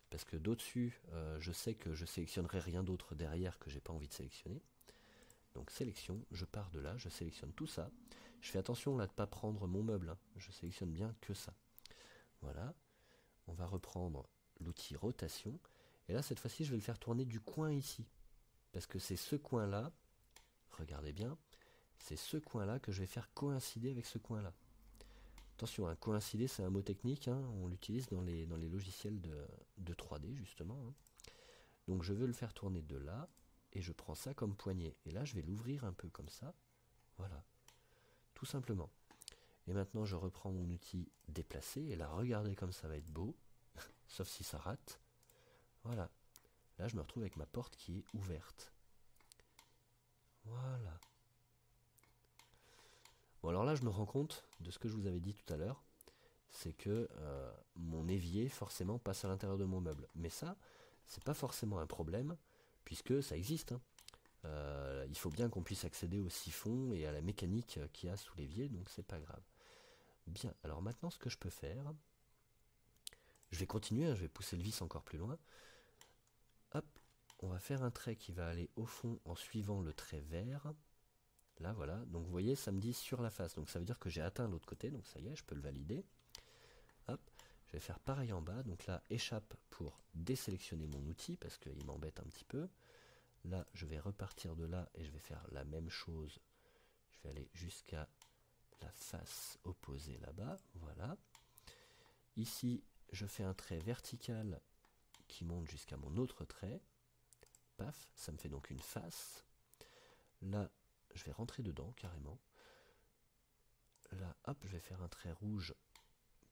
parce que d'au-dessus, je sais que je sélectionnerai rien d'autre derrière que j'ai pas envie de sélectionner. Donc sélection, je pars de là, je sélectionne tout ça. Je fais attention là de ne pas prendre mon meuble, hein, je sélectionne bien que ça. Voilà, on va reprendre l'outil rotation, et là cette fois-ci je vais le faire tourner du coin ici, parce que c'est ce coin-là, regardez bien, c'est ce coin-là que je vais faire coïncider avec ce coin-là. Attention, hein, coïncider c'est un mot technique, hein, on l'utilise dans les logiciels de 3D justement. Hein. Donc je veux le faire tourner de là, et je prends ça comme poignée. Et là je vais l'ouvrir un peu comme ça, voilà, tout simplement. Et maintenant je reprends mon outil déplacer, et là regardez comme ça va être beau, sauf si ça rate. Voilà, là je me retrouve avec ma porte qui est ouverte. Voilà. Bon alors là je me rends compte de ce que je vous avais dit tout à l'heure, c'est que mon évier forcément passe à l'intérieur de mon meuble. Mais ça, c'est pas forcément un problème, puisque ça existe. Hein. Il faut bien qu'on puisse accéder au siphon et à la mécanique qu'il y a sous l'évier, donc c'est pas grave. Bien, alors maintenant ce que je peux faire, je vais continuer, hein, je vais pousser le vis encore plus loin. Hop, on va faire un trait qui va aller au fond en suivant le trait vert. Là voilà, donc vous voyez ça me dit sur la face, donc ça veut dire que j'ai atteint l'autre côté, donc ça y est, je peux le valider. Hop, je vais faire pareil en bas, donc là échappe pour désélectionner mon outil parce qu'il m'embête un petit peu. Là je vais repartir de là et je vais faire la même chose, je vais aller jusqu'à la face opposée là-bas, voilà. Ici je fais un trait vertical qui monte jusqu'à mon autre trait, paf, ça me fait donc une face. Là je vais rentrer dedans carrément. Là hop, je vais faire un trait rouge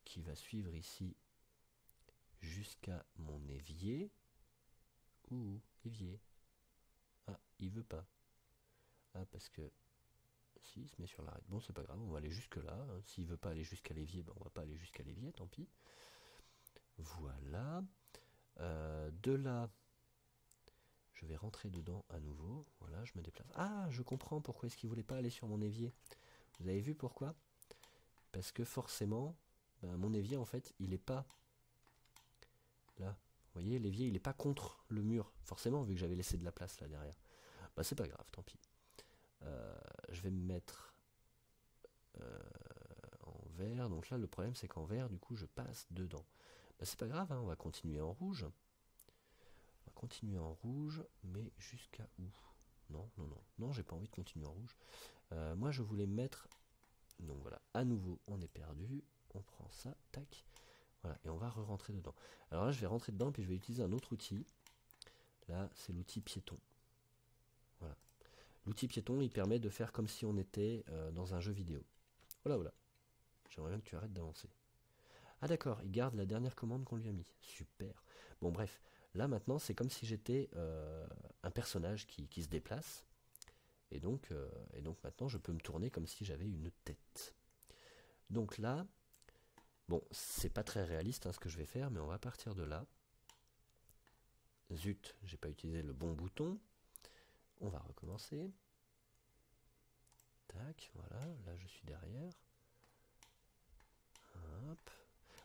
qui va suivre ici jusqu'à mon évier. Ouh, évier. Ah, il veut pas. Ah, parce que si, il se met sur l'arrêt. Bon, c'est pas grave, on va aller jusque là. Hein. S'il veut pas aller jusqu'à l'évier, ben on va pas aller jusqu'à l'évier, tant pis. Voilà. De là, je vais rentrer dedans à nouveau. Voilà, je me déplace. Ah, je comprends pourquoi est-ce qu'il voulait pas aller sur mon évier. Vous avez vu pourquoi? Parce que forcément, ben, mon évier en fait il est pas là. Vous voyez, l'évier il est pas contre le mur, forcément vu que j'avais laissé de la place là derrière. Bah c'est pas grave, tant pis. Je vais me mettre en vert, donc là le problème c'est qu'en vert du coup je passe dedans. Bah c'est pas grave, hein, on va continuer en rouge. On va continuer en rouge, mais jusqu'à où? Non, non, non, non, j'ai pas envie de continuer en rouge. Moi je voulais mettre, donc voilà, à nouveau on est perdu, on prend ça, tac, voilà, et on va re-rentrer dedans. Alors là je vais rentrer dedans, puis je vais utiliser un autre outil. Là c'est l'outil piéton. Voilà. L'outil piéton il permet de faire comme si on était dans un jeu vidéo. Voilà, voilà. J'aimerais bien que tu arrêtes d'avancer. Ah d'accord, il garde la dernière commande qu'on lui a mis. Super. Bon bref, là maintenant c'est comme si j'étais un personnage qui se déplace. Et donc maintenant je peux me tourner comme si j'avais une tête. Donc là, bon, c'est pas très réaliste hein, ce que je vais faire, mais on va partir de là. Zut, j'ai pas utilisé le bon bouton. On va recommencer. Tac, voilà, là je suis derrière. Hop.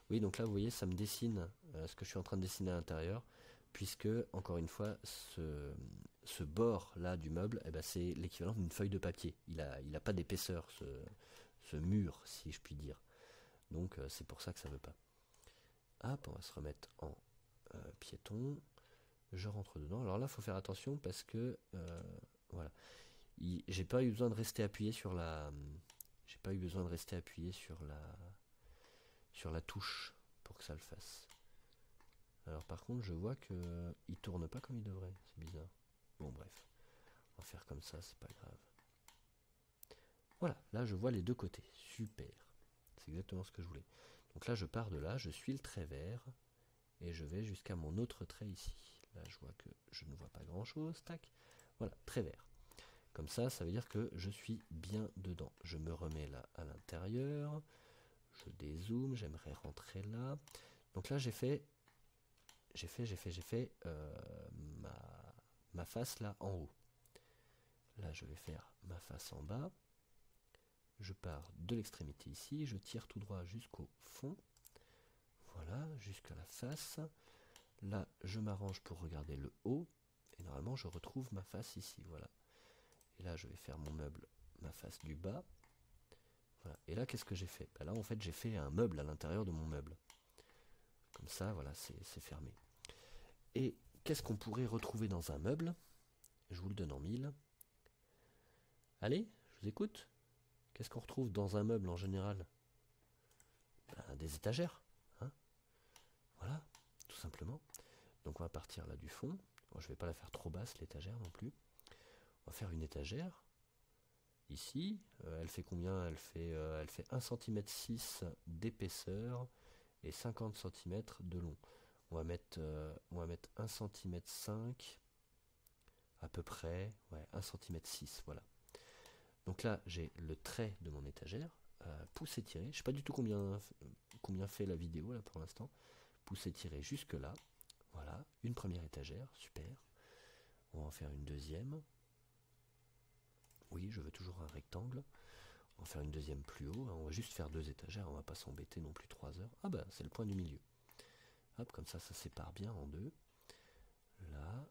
Oui, donc là vous voyez, ça me dessine ce que je suis en train de dessiner à l'intérieur, puisque, encore une fois, ce bord là du meuble, eh ben, c'est l'équivalent d'une feuille de papier. Il a pas d'épaisseur, ce mur, si je puis dire. Donc c'est pour ça que ça veut pas. Hop, on va se remettre en piéton. Je rentre dedans. Alors là, il faut faire attention parce que voilà, j'ai pas eu besoin de rester appuyé sur la, j'ai pas eu besoin de rester appuyé sur la touche pour que ça le fasse. Alors par contre, je vois que il tourne pas comme il devrait. C'est bizarre. Bon bref, on va faire comme ça, c'est pas grave. Voilà, là je vois les deux côtés. Super. C'est exactement ce que je voulais. Donc là, je pars de là, je suis le trait vert et je vais jusqu'à mon autre trait ici. Là, je vois que je ne vois pas grand chose. Tac. Voilà, trait vert. Comme ça, ça veut dire que je suis bien dedans. Je me remets là à l'intérieur. Je dézoome, j'aimerais rentrer là. Donc là, j'ai fait ma face là en haut. Là, je vais faire ma face en bas. Je pars de l'extrémité ici, je tire tout droit jusqu'au fond. Voilà, jusqu'à la face. Là, je m'arrange pour regarder le haut. Et normalement, je retrouve ma face ici. Voilà. Et là, je vais faire mon meuble, ma face du bas. Voilà. Et là, qu'est-ce que j'ai fait? Là, en fait, j'ai fait un meuble à l'intérieur de mon meuble. Comme ça, voilà, c'est fermé. Et qu'est-ce qu'on pourrait retrouver dans un meuble? Je vous le donne en mille. Allez, je vous écoute. Qu'est-ce qu'on retrouve dans un meuble en général? Des étagères. Hein, voilà, tout simplement. Donc on va partir là du fond. Bon, je ne vais pas la faire trop basse, l'étagère non plus. On va faire une étagère. Ici, elle fait combien? Elle fait 1,6 cm d'épaisseur et 50 cm de long. On va mettre 1,5 cm à peu près, ouais, 1,6 cm, voilà. Donc là, j'ai le trait de mon étagère, pouce étiré. Je ne sais pas du tout combien fait la vidéo là pour l'instant. Pouce étiré jusque là. Voilà, une première étagère, super. On va en faire une deuxième. Oui, je veux toujours un rectangle. On va faire une deuxième plus haut. On va juste faire 2 étagères, on va pas s'embêter non plus 3 heures. Ah bah, c'est le point du milieu. Hop, comme ça sépare bien en deux. Là,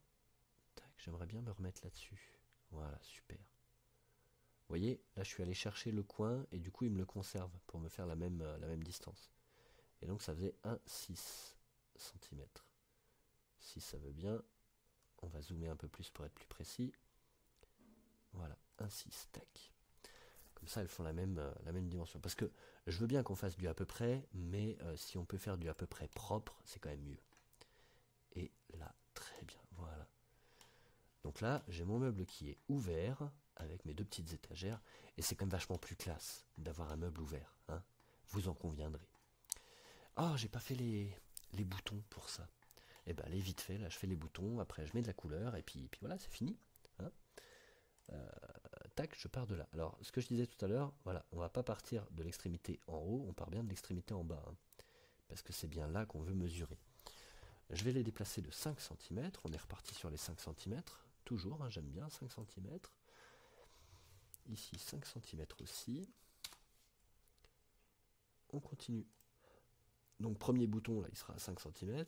tac, j'aimerais bien me remettre là-dessus. Voilà, super. Vous voyez, là je suis allé chercher le coin et du coup il me le conserve pour me faire la même distance. Et donc ça faisait 1,6 cm. Si ça veut bien, on va zoomer un peu plus pour être plus précis. Voilà, 1,6, tac. Comme ça elles font la même dimension. Parce que je veux bien qu'on fasse du à peu près, mais si on peut faire du à peu près propre, c'est quand même mieux. Et là, très bien, voilà. Donc là, j'ai mon meuble qui est ouvert, avec mes 2 petites étagères, et c'est quand même vachement plus classe d'avoir un meuble ouvert, hein, vous en conviendrez. Ah, j'ai pas fait les boutons pour ça. Eh ben, allez, vite fait, là je fais les boutons, après je mets de la couleur, et puis voilà, c'est fini. Hein. Tac, je pars de là. Alors, ce que je disais tout à l'heure, voilà, on va pas partir de l'extrémité en haut, on part bien de l'extrémité en bas, hein, parce que c'est bien là qu'on veut mesurer. Je vais les déplacer de 5 cm, on est reparti sur les 5 cm, toujours, hein, j'aime bien 5 cm. Ici 5 cm aussi. On continue Donc premier bouton, là, il sera à 5 cm.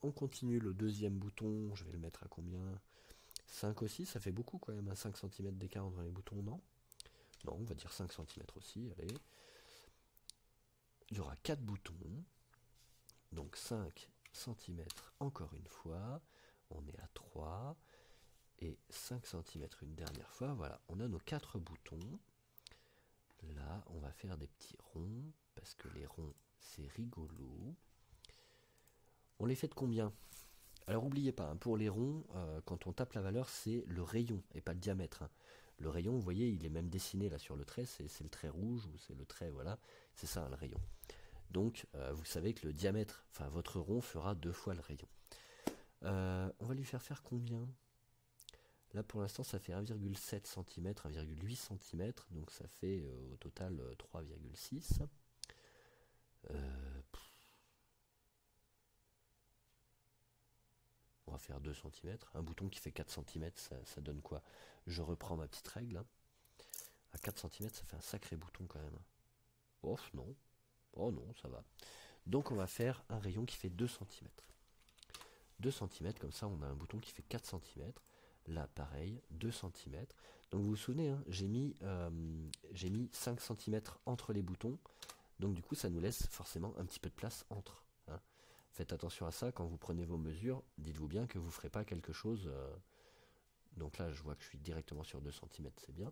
On continue le deuxième bouton, je vais le mettre à combien? 5 aussi, ça fait beaucoup quand même, à 5 cm d'écart entre les boutons, non? Non, on va dire 5 cm aussi, allez. Il y aura 4 boutons, donc 5 cm encore une fois, on est à 3, et 5 cm une dernière fois, voilà, on a nos 4 boutons. Là, on va faire des petits ronds, parce que les ronds, c'est rigolo. On les fait de combien? Alors n'oubliez pas, hein, pour les ronds, quand on tape la valeur, c'est le rayon et pas le diamètre. Hein. Le rayon, vous voyez, il est même dessiné là sur le trait, c'est le trait rouge ou c'est le trait, voilà, c'est ça le rayon. Donc vous savez que le diamètre, enfin votre rond fera 2 fois le rayon. On va lui faire combien? Là pour l'instant ça fait 1,7 cm, 1,8 cm, donc ça fait au total 3,6. On va faire 2 cm. Un bouton qui fait 4 cm, ça donne quoi? Je reprends ma petite règle. Hein. À 4 cm, ça fait un sacré bouton quand même. Oh non. Oh non, ça va. Donc on va faire un rayon qui fait 2 cm. 2 cm, comme ça on a un bouton qui fait 4 cm. Là pareil, 2 cm. Donc vous vous souvenez, hein, j'ai mis 5 cm entre les boutons. Donc du coup ça nous laisse forcément un petit peu de place entre. Hein. Faites attention à ça quand vous prenez vos mesures. Dites-vous bien que vous ne ferez pas quelque chose. Donc là je vois que je suis directement sur 2 cm, c'est bien.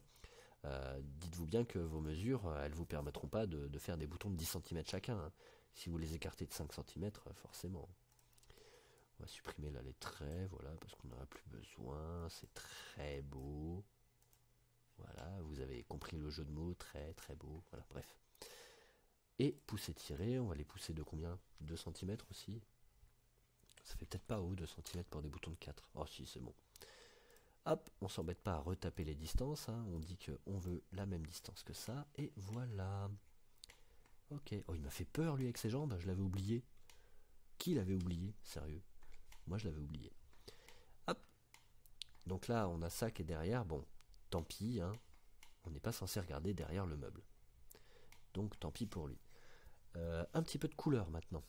Dites-vous bien que vos mesures, elles ne vous permettront pas de faire des boutons de 10 cm chacun. Hein. Si vous les écartez de 5 cm, forcément. On va supprimer là les traits, voilà, parce qu'on n'en a plus besoin. C'est très beau. Voilà, vous avez compris le jeu de mots, très très beau. Voilà, bref. Et pousser tirer, on va les pousser de combien? 2 cm aussi. Ça fait peut-être pas haut 2 cm pour des boutons de 4. Oh si, c'est bon. Hop, on s'embête pas à retaper les distances, hein. On dit qu'on veut la même distance que ça, et voilà. Ok, oh il m'a fait peur lui avec ses jambes, je l'avais oublié. Qui l'avait oublié? Sérieux. Moi je l'avais oublié. Hop. Donc là on a ça qui est derrière, bon, tant pis, hein. On n'est pas censé regarder derrière le meuble. Donc tant pis pour lui. Un petit peu de couleur maintenant.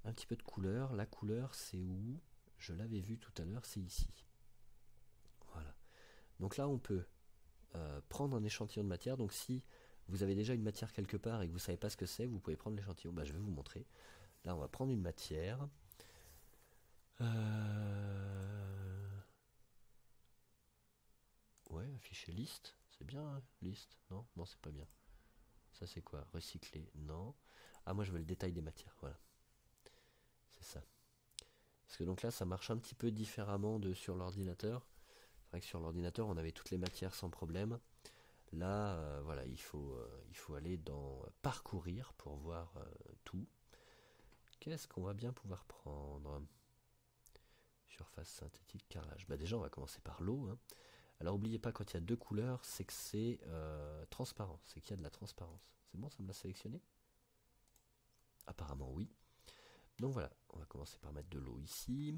Un petit peu de couleur, la couleur c'est où? Je l'avais vu tout à l'heure, c'est ici. Voilà. Donc là on peut prendre un échantillon de matière, donc si vous avez déjà une matière quelque part et que vous ne savez pas ce que c'est, vous pouvez prendre l'échantillon. Bah, je vais vous montrer. Là, on va prendre une matière. Ouais, afficher liste. C'est bien, hein, liste. Non, non, c'est pas bien. Ça, c'est quoi? Recycler. Non. Ah, moi, je veux le détail des matières. Voilà. C'est ça. Parce que donc là, ça marche un petit peu différemment de sur l'ordinateur. C'est vrai que sur l'ordinateur, on avait toutes les matières sans problème. Là, voilà, il faut aller dans parcourir pour voir tout. Qu'est-ce qu'on va bien pouvoir prendre? Surface synthétique, carrelage. Bah déjà, on va commencer par l'eau. Hein. Alors, n'oubliez pas, quand il y a deux couleurs, c'est que c'est transparent. C'est qu'il y a de la transparence. C'est bon, ça me l'a sélectionné? Apparemment, oui. Donc voilà, on va commencer par mettre de l'eau ici.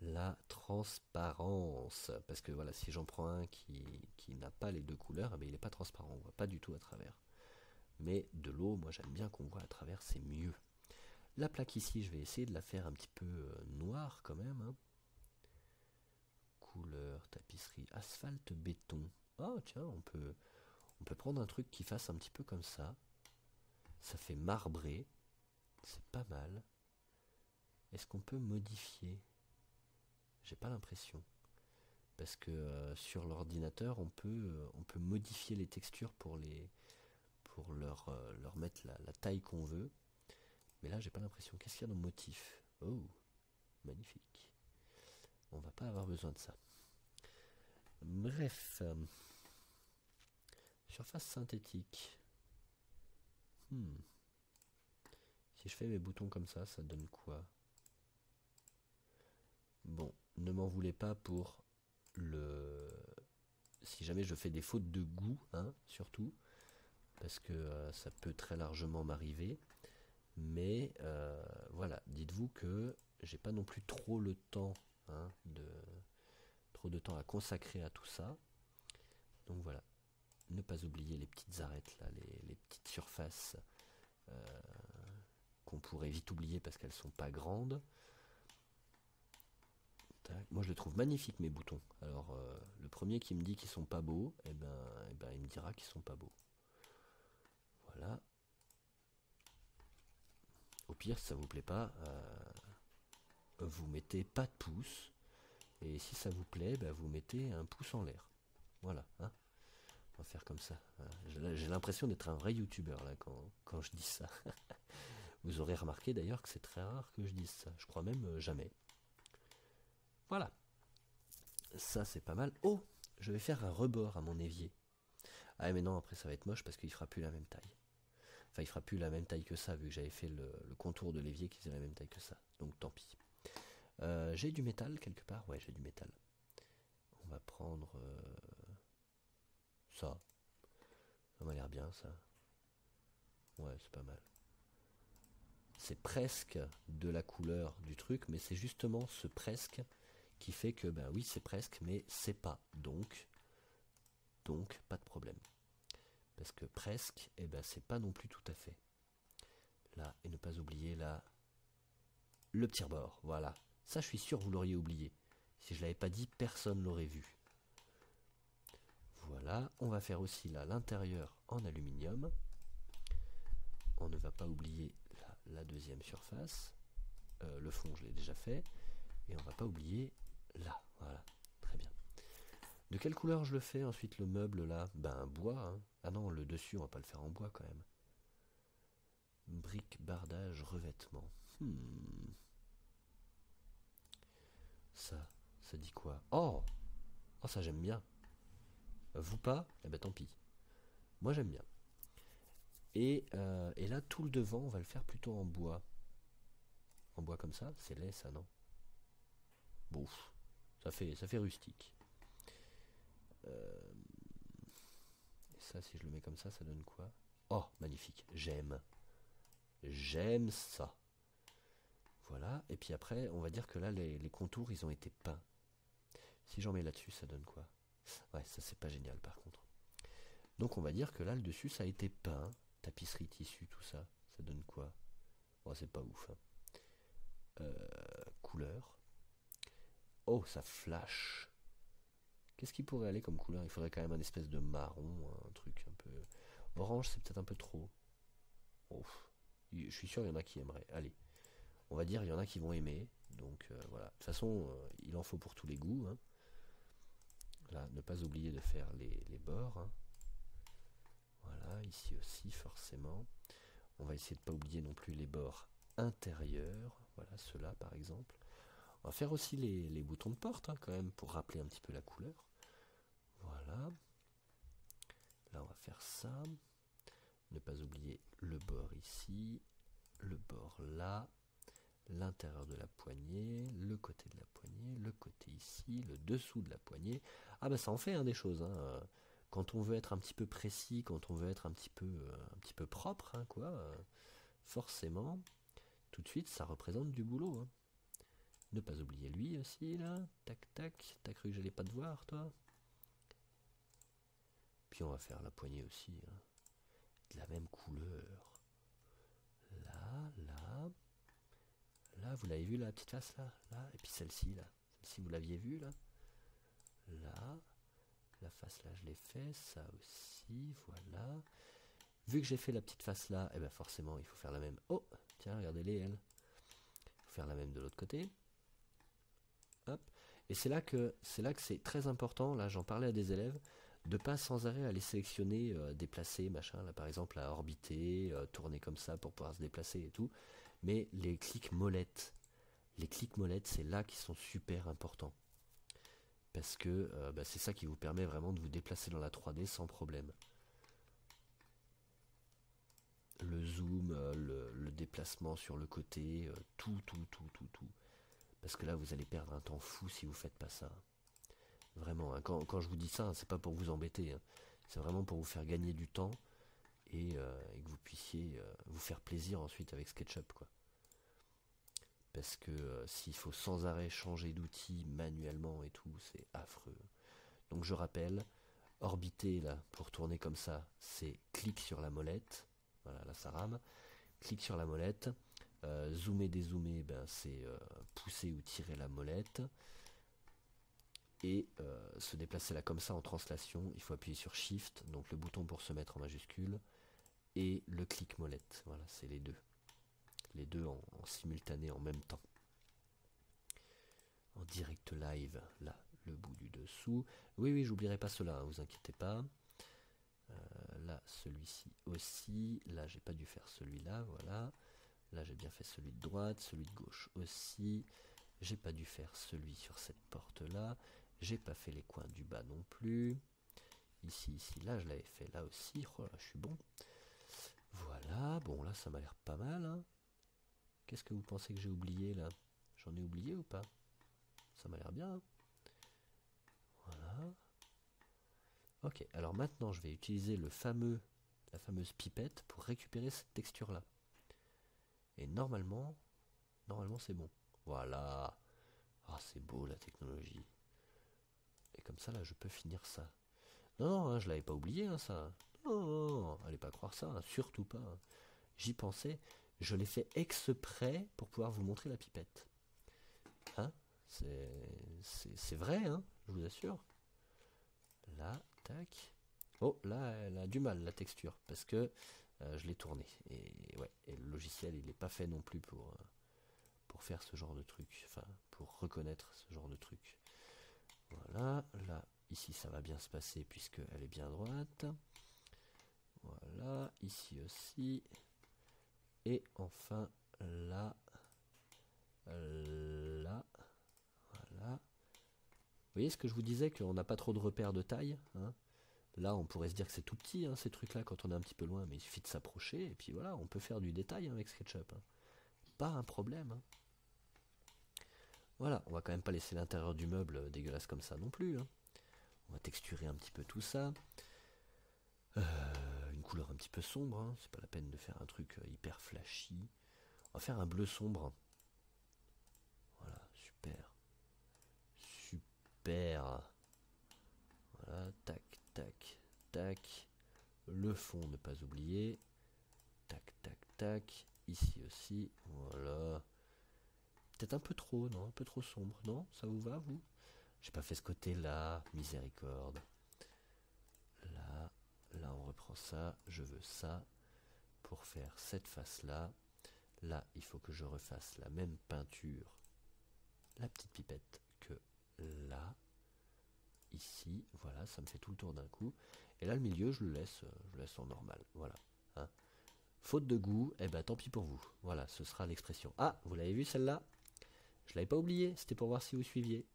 La transparence. Parce que voilà, si j'en prends un qui n'a pas les deux couleurs, eh bien, il n'est pas transparent. On ne voit pas du tout à travers. Mais de l'eau, moi j'aime bien qu'on voit à travers, c'est mieux. La plaque ici, je vais essayer de la faire un petit peu noire quand même. Hein. Couleur, tapisserie, asphalte, béton. Oh tiens, on peut prendre un truc qui fasse un petit peu comme ça. Ça fait marbré. C'est pas mal. Est-ce qu'on peut modifier? J'ai pas l'impression. Parce que sur l'ordinateur, on peut modifier les textures pour leur mettre la taille qu'on veut. Mais là, j'ai pas l'impression. Qu'est-ce qu'il y a dans le motif? Oh, magnifique. On va pas avoir besoin de ça. Bref. Surface synthétique. Si je fais mes boutons comme ça donne quoi? Bon, ne m'en voulez pas pour le... Si jamais je fais des fautes de goût, hein, surtout. Parce que ça peut très largement m'arriver. Mais voilà, dites-vous que j'ai pas non plus trop le temps, hein, trop de temps à consacrer à tout ça. Donc voilà, ne pas oublier les petites arêtes là, les petites surfaces qu'on pourrait vite oublier parce qu'elles sont pas grandes. Tac. Moi je les trouve magnifiques mes boutons. Alors le premier qui me dit qu'ils sont pas beaux, eh ben, il me dira qu'ils sont pas beaux. Voilà. Au pire, si ça vous plaît pas, vous mettez pas de pouce. Et si ça vous plaît, vous mettez un pouce en l'air. Voilà. Hein, on va faire comme ça. J'ai l'impression d'être un vrai youtubeur là quand je dis ça. Vous aurez remarqué d'ailleurs que c'est très rare que je dise ça. Je crois même jamais. Voilà. Ça c'est pas mal. Oh, je vais faire un rebord à mon évier. Ah mais non, après ça va être moche parce qu'il fera plus la même taille. Enfin, il fera plus la même taille que ça, vu que j'avais fait le contour de l'évier qui faisait la même taille que ça. Donc tant pis. J'ai du métal quelque part. Ouais, j'ai du métal. On va prendre ça. Ça m'a l'air bien, ça. Ouais, c'est pas mal. C'est presque de la couleur du truc, mais c'est justement ce presque qui fait que, ben oui, c'est presque, mais c'est pas. Donc, pas de problème. Parce que presque, eh ben, c'est pas non plus tout à fait. Là, et ne pas oublier là, le petit rebord, voilà. Ça, je suis sûr, vous l'auriez oublié. Si je l'avais pas dit, personne l'aurait vu. Voilà, on va faire aussi là l'intérieur en aluminium. On ne va pas oublier là, la deuxième surface. Le fond, je l'ai déjà fait. Et on va pas oublier là, voilà, très bien. De quelle couleur je le fais ensuite le meuble là? Ben bois, hein. Ah non, le dessus, on va pas le faire en bois quand même. Brique, bardage, revêtement. Ça dit quoi? Oh, ça j'aime bien. Vous pas? Eh ben tant pis. Moi j'aime bien. Et là, tout le devant, on va le faire plutôt en bois. En bois comme ça, c'est laid ça, non? Bon, ça fait rustique. Et ça, si je le mets comme ça donne quoi? Oh, magnifique, j'aime. J'aime ça. Voilà, et puis après, on va dire que là, les contours, ils ont été peints. Si j'en mets là-dessus, ça donne quoi? Ouais, ça c'est pas génial par contre. Donc on va dire que là, le dessus, ça a été peint. Tapisserie, tissu, tout ça. Ça donne quoi? Bon, c'est pas ouf. Hein. Couleur. Oh, ça flash. Qu'est-ce qui pourrait aller comme couleur? Il faudrait quand même un espèce de marron, un truc un peu... Orange, c'est peut-être un peu trop. Oh, je suis sûr qu'il y en a qui aimeraient. Allez, on va dire il y en a qui vont aimer. Donc voilà. De toute façon, il en faut pour tous les goûts. Hein. Là, ne pas oublier de faire les bords. Hein. Voilà, ici aussi forcément. On va essayer de ne pas oublier non plus les bords intérieurs. Voilà, ceux-là par exemple. On va faire aussi les boutons de porte hein, quand même pour rappeler un petit peu la couleur. Voilà. Là, on va faire ça. Ne pas oublier le bord ici, le bord là, l'intérieur de la poignée, le côté de la poignée, le côté ici, le dessous de la poignée. Ah bah ça en fait hein, des choses. Hein. Quand on veut être un petit peu précis, quand on veut être un petit peu propre, hein, quoi, forcément, tout de suite ça représente du boulot. Hein. Ne pas oublier lui aussi là, tac tac, t'as cru que j'allais pas te voir toi? Puis on va faire la poignée aussi. Hein. De la même couleur. Là, vous l'avez vu la petite face là, et puis celle-ci celle-ci vous l'aviez vue là, la face là je l'ai fait, ça aussi, voilà. Vu que j'ai fait la petite face là, et bien forcément il faut faire la même. Oh, tiens, regardez-les elles. Il faut faire la même de l'autre côté. Hop. Et c'est là que c'est très important. Là, j'en parlais à des élèves. De pas sans arrêt aller sélectionner, déplacer, machin, là par exemple à orbiter, tourner comme ça pour pouvoir se déplacer et tout. Mais les clics molettes, c'est là qui sont super importants. Parce que c'est ça qui vous permet vraiment de vous déplacer dans la 3D sans problème. Le zoom, le déplacement sur le côté, tout. Parce que là vous allez perdre un temps fou si vous faites pas ça. Vraiment, hein, quand je vous dis ça, hein, c'est pas pour vous embêter. Hein. C'est vraiment pour vous faire gagner du temps et que vous puissiez vous faire plaisir ensuite avec SketchUp, quoi. Parce que s'il faut sans arrêt changer d'outil manuellement et tout, c'est affreux. Donc je rappelle, orbiter là, pour tourner comme ça, c'est clic sur la molette. Voilà, là ça rame. clic sur la molette. Zoomer, dézoomer, ben, c'est pousser ou tirer la molette. Et se déplacer là comme ça en translation, il faut appuyer sur Shift, donc le bouton pour se mettre en majuscule, et le clic molette. Voilà, c'est les deux. Les deux en simultané en même temps. En direct live, là, le bout du dessous. Oui, j'oublierai pas cela, hein, vous inquiétez pas. Là, celui-ci aussi. Là, j'ai pas dû faire celui-là, voilà. Là, j'ai bien fait celui de droite, celui de gauche aussi. J'ai pas dû faire celui sur cette porte-là. J'ai pas fait les coins du bas non plus. Ici, là, je l'avais fait là aussi. Oh là, je suis bon. Voilà, bon, là, ça m'a l'air pas mal. Hein. Qu'est-ce que vous pensez que j'ai oublié, là? J'en ai oublié ou pas? Ça m'a l'air bien. Hein. Voilà. Ok, alors maintenant, je vais utiliser la fameuse pipette pour récupérer cette texture-là. Et normalement c'est bon. Voilà. Ah, c'est beau, la technologie. Et comme ça, là, je peux finir ça. Non, hein, je l'avais pas oublié, hein, ça. Non, allez pas croire ça, hein, surtout pas. Hein. J'y pensais, je l'ai fait exprès pour pouvoir vous montrer la pipette. Hein, c'est vrai, hein, je vous assure. Là, tac. Oh, là, elle a du mal, la texture, parce que je l'ai tournée. Et ouais, et le logiciel, il n'est pas fait non plus pour faire ce genre de truc. Enfin, pour reconnaître ce genre de truc. Voilà, là, ici, ça va bien se passer puisqu'elle est bien droite. Voilà, ici aussi. Et enfin, là, là, voilà. Vous voyez ce que je vous disais, qu'on n'a pas trop de repères de taille, hein. Là, on pourrait se dire que c'est tout petit, hein, ces trucs-là, quand on est un petit peu loin, mais il suffit de s'approcher, et puis voilà, on peut faire du détail hein, avec SketchUp. Hein. Pas un problème. Hein. Voilà, on va quand même pas laisser l'intérieur du meuble dégueulasse comme ça non plus. Hein. On va texturer un petit peu tout ça. Une couleur un petit peu sombre, hein. C'est pas la peine de faire un truc hyper flashy. On va faire un bleu sombre. Voilà, super. Super. Voilà, tac, tac, tac. Le fond, ne pas oublier. Tac, tac, tac. Ici aussi, voilà. Peut-être un peu trop, non? Un peu trop sombre, non? Ça vous va, vous? J'ai pas fait ce côté-là, miséricorde. Là, on reprend ça. Je veux ça pour faire cette face-là. Là, il faut que je refasse la même peinture, la petite pipette, que là. Ici, voilà, ça me fait tout le tour d'un coup. Et là, le milieu, je le laisse en normal. Voilà. Hein. Faute de goût, eh ben tant pis pour vous. Voilà, ce sera l'expression. Ah, vous l'avez vu celle-là? Je l'avais pas oubliée, c'était pour voir si vous suiviez.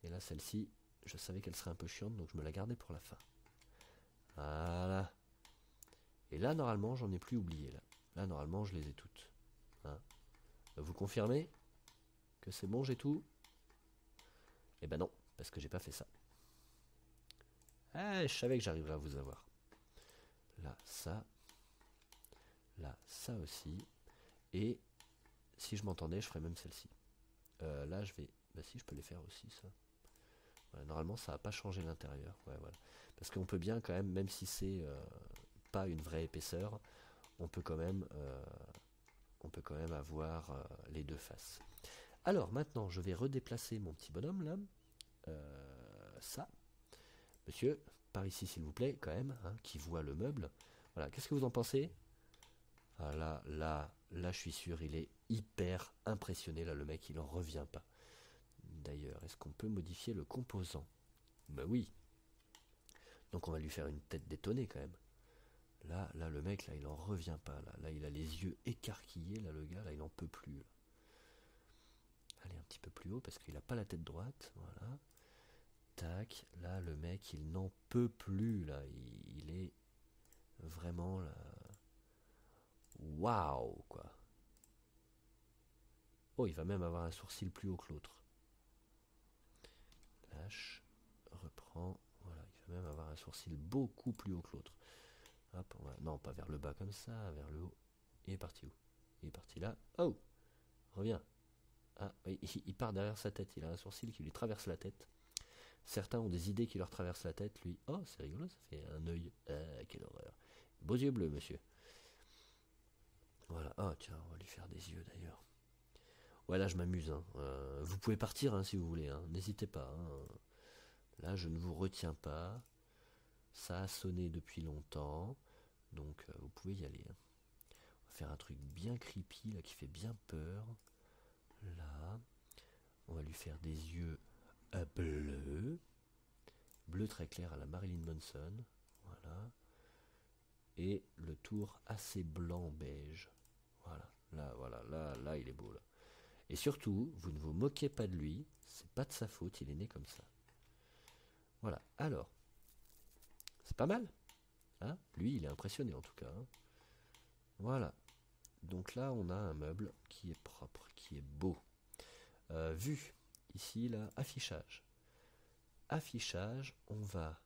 Et là, celle-ci, je savais qu'elle serait un peu chiante, donc je me la gardais pour la fin. Voilà. Et là, normalement, j'en ai plus oublié. Là, normalement, je les ai toutes. Hein. Vous confirmez que c'est bon, j'ai tout? Eh ben non, parce que j'ai pas fait ça. Ah, je savais que j'arriverais à vous avoir. Là, ça. Là, ça aussi. Et si je m'entendais, je ferais même celle-ci. Là, je vais... Bah si, je peux les faire aussi, ça. Voilà, normalement, ça n'a pas changé l'intérieur. Ouais, voilà. Parce qu'on peut bien quand même si c'est pas une vraie épaisseur, on peut quand même avoir les deux faces. Alors, maintenant, je vais redéplacer mon petit bonhomme, là. Ça. Monsieur, par ici, s'il vous plaît, quand même, hein, qui voit le meuble. Voilà, qu'est-ce que vous en pensez? Ah, là, je suis sûr, il est hyper impressionné. Là, le mec, il en revient pas. D'ailleurs, est-ce qu'on peut modifier le composant? Ben oui. Donc, on va lui faire une tête détonnée, quand même. Là, le mec, là, il en revient pas. Là, il a les yeux écarquillés. Là, le gars, là, il en peut plus. Là. Allez, un petit peu plus haut, parce qu'il a pas la tête droite. Voilà. Tac. Là, le mec, il n'en peut plus. Là, il est vraiment là. Waouh, quoi. Oh, il va même avoir un sourcil plus haut que l'autre. Lâche, reprend. Voilà, il va même avoir un sourcil beaucoup plus haut que l'autre. Hop, non, pas vers le bas comme ça, vers le haut. Il est parti où? Il est parti là. Oh, reviens. Ah, oui, il part derrière sa tête. Il a un sourcil qui lui traverse la tête. Certains ont des idées qui leur traversent la tête. Lui, oh, c'est rigolo, ça fait un œil. Quelle horreur. Beaux yeux bleus, monsieur. Voilà. Ah tiens, on va lui faire des yeux d'ailleurs. Ouais, là je m'amuse, hein. Vous pouvez partir hein, si vous voulez, hein. N'hésitez pas, hein. Là je ne vous retiens pas. Ça a sonné depuis longtemps. Donc vous pouvez y aller, hein. On va faire un truc bien creepy là qui fait bien peur. Là. On va lui faire des yeux bleus. Bleu très clair à la Marilyn Manson. Voilà. Et le tour assez blanc beige. Voilà, là, il est beau là. Et surtout, vous ne vous moquez pas de lui, c'est pas de sa faute, il est né comme ça. Voilà, alors, c'est pas mal, hein. Lui, il est impressionné en tout cas, hein. Voilà, donc là, on a un meuble qui est propre, qui est beau. Vue, ici, là, affichage. Affichage, on va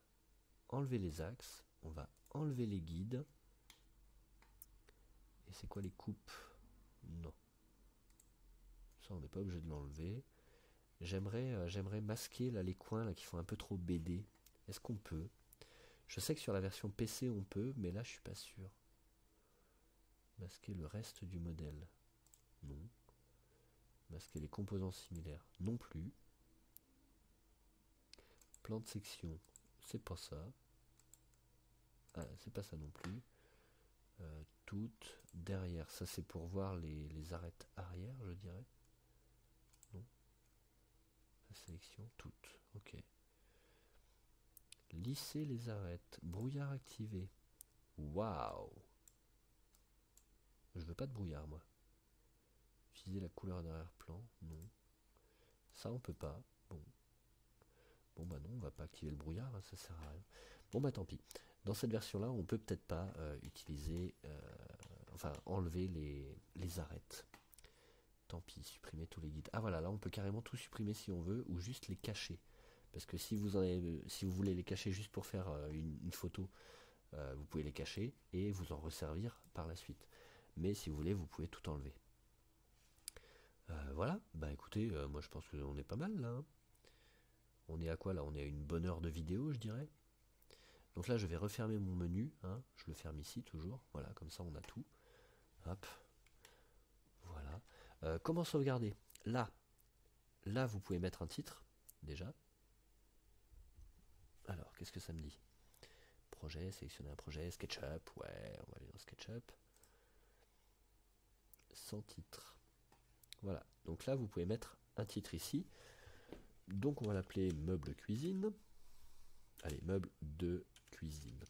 enlever les axes, on va enlever les guides. Et c'est quoi les coupes? Non. Ça, on n'est pas obligé de l'enlever. J'aimerais masquer là, les coins là, qui font un peu trop BD. Est-ce qu'on peut? Je sais que sur la version PC on peut, mais là je suis pas sûr. Masquer le reste du modèle. Non. Masquer les composants similaires. Non plus. Plan de section. C'est pas ça. Ah, c'est pas ça non plus. Toutes. Derrière. Ça c'est pour voir les arêtes arrière, je dirais. Non. La sélection. Toutes. Ok. Lisser les arêtes. Brouillard activé. Waouh. Je veux pas de brouillard moi. Utiliser la couleur d'arrière-plan. Non. Ça on peut pas. Bon. Bon bah non, on va pas activer le brouillard, hein, ça sert à rien. Bon bah tant pis. Dans cette version-là, on peut peut-être pas utiliser, enfin enlever les arêtes. Tant pis, supprimer tous les guides. Ah voilà, là on peut carrément tout supprimer si on veut, ou juste les cacher. Parce que si vous voulez les cacher juste pour faire une photo, vous pouvez les cacher et vous en resservir par la suite. Mais si vous voulez, vous pouvez tout enlever. Voilà, bah écoutez, moi je pense qu'on est pas mal là, hein. On est à quoi là? On est à une bonne heure de vidéo, je dirais. Donc là, je vais refermer mon menu, hein. Je le ferme ici toujours. Voilà, comme ça on a tout. Hop. Voilà. Comment sauvegarder? Là, vous pouvez mettre un titre, déjà. Alors, qu'est-ce que ça me dit? Projet, sélectionner un projet, SketchUp. Ouais, on va aller dans SketchUp. Sans titre. Voilà. Donc là, vous pouvez mettre un titre ici. Donc on va l'appeler meuble cuisine. Allez, meuble de cuisine.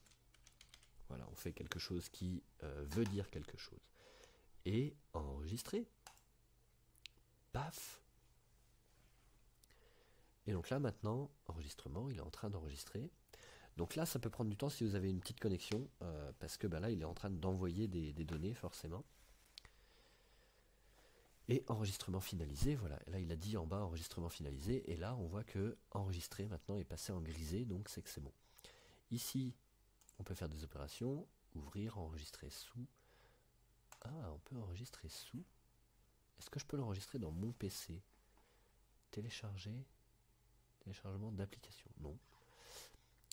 Voilà, on fait quelque chose qui veut dire quelque chose. Et enregistrer. Paf. Et donc là maintenant, enregistrement, il est en train d'enregistrer. Donc là, ça peut prendre du temps si vous avez une petite connexion, parce que bah, là, il est en train d'envoyer des données forcément. Et enregistrement finalisé, voilà. Là, il a dit en bas enregistrement finalisé, et là, on voit que enregistrer maintenant est passé en grisé, donc c'est que c'est bon. Ici, on peut faire des opérations, ouvrir, enregistrer sous. Ah, on peut enregistrer sous. Est-ce que je peux l'enregistrer dans mon PC? Télécharger. Téléchargement d'application. Non.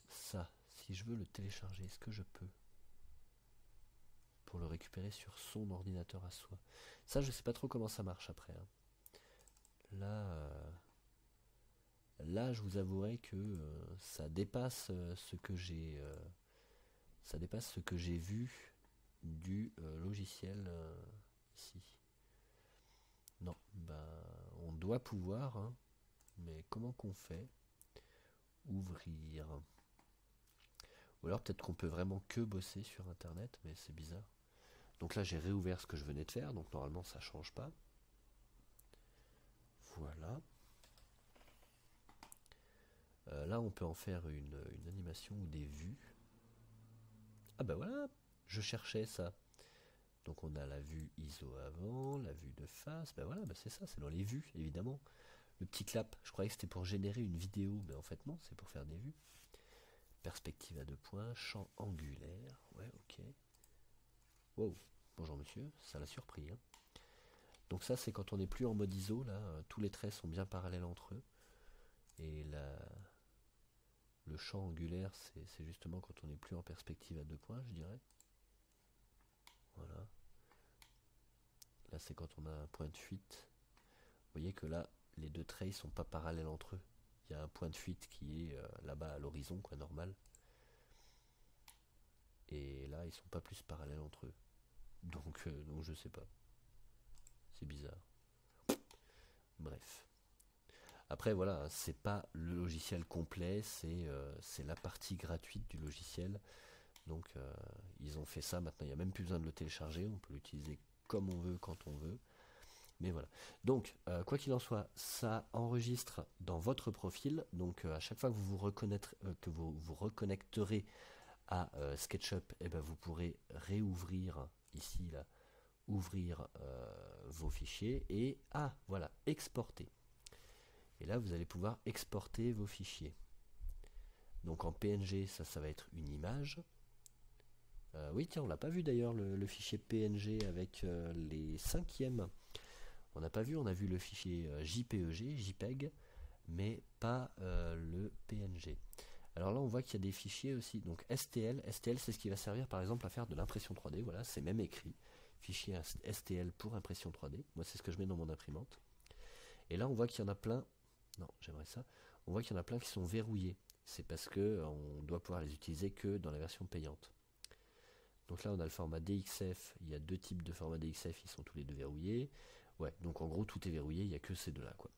Ça, si je veux le télécharger, est-ce que je peux? Pour le récupérer sur son ordinateur à soi. Ça, je sais pas trop comment ça marche après, hein. Là, je vous avouerai que ça dépasse ce que j'ai vu du logiciel ici. Non, bah on doit pouvoir, hein, mais comment qu'on fait? Ouvrir. Ou alors peut-être qu'on peut vraiment que bosser sur internet, mais c'est bizarre. Donc là j'ai réouvert ce que je venais de faire, donc normalement ça change pas. Voilà. Là on peut en faire une animation ou des vues. Ah bah voilà, je cherchais ça. Donc on a la vue ISO avant, la vue de face, bah voilà, bah c'est ça, c'est dans les vues évidemment. Le petit clap, je croyais que c'était pour générer une vidéo, mais en fait non, c'est pour faire des vues. Perspective à 2 points, champ angulaire, ouais ok. Wow, bonjour monsieur, ça l'a surpris, hein. Donc ça c'est quand on n'est plus en mode ISO, là, tous les traits sont bien parallèles entre eux. Et le champ angulaire, c'est justement quand on n'est plus en perspective à 2 points, je dirais. Voilà. Là c'est quand on a un point de fuite. Vous voyez que là les deux traits sont pas parallèles entre eux. Il y a un point de fuite qui est là-bas à l'horizon, quoi, normal. Et là ils sont pas plus parallèles entre eux. Donc je sais pas. C'est bizarre. Bref. Après voilà, c'est pas le logiciel complet, c'est la partie gratuite du logiciel. Donc ils ont fait ça, maintenant il n'y a même plus besoin de le télécharger, on peut l'utiliser comme on veut, quand on veut. Mais voilà. Donc quoi qu'il en soit, ça enregistre dans votre profil. Donc à chaque fois que vous vous reconnecterez à SketchUp, et ben, vous pourrez réouvrir ici là, ouvrir vos fichiers et voilà, exporter. Et là vous allez pouvoir exporter vos fichiers. Donc en PNG, ça va être une image. Oui, tiens, on l'a pas vu d'ailleurs le fichier PNG avec les cinquièmes. On n'a pas vu, on a vu le fichier JPEG, mais pas le PNG. Alors là, on voit qu'il y a des fichiers aussi. Donc STL, c'est ce qui va servir par exemple à faire de l'impression 3D. Voilà, c'est même écrit. Fichier STL pour impression 3D. Moi, c'est ce que je mets dans mon imprimante. Et là, on voit qu'il y en a plein. Non, j'aimerais ça. On voit qu'il y en a plein qui sont verrouillés. C'est parce que on doit pouvoir les utiliser que dans la version payante. Donc là on a le format DXF, il y a deux types de formats DXF, ils sont tous les deux verrouillés. Ouais, donc en gros tout est verrouillé, il n'y a que ces deux-là, quoi.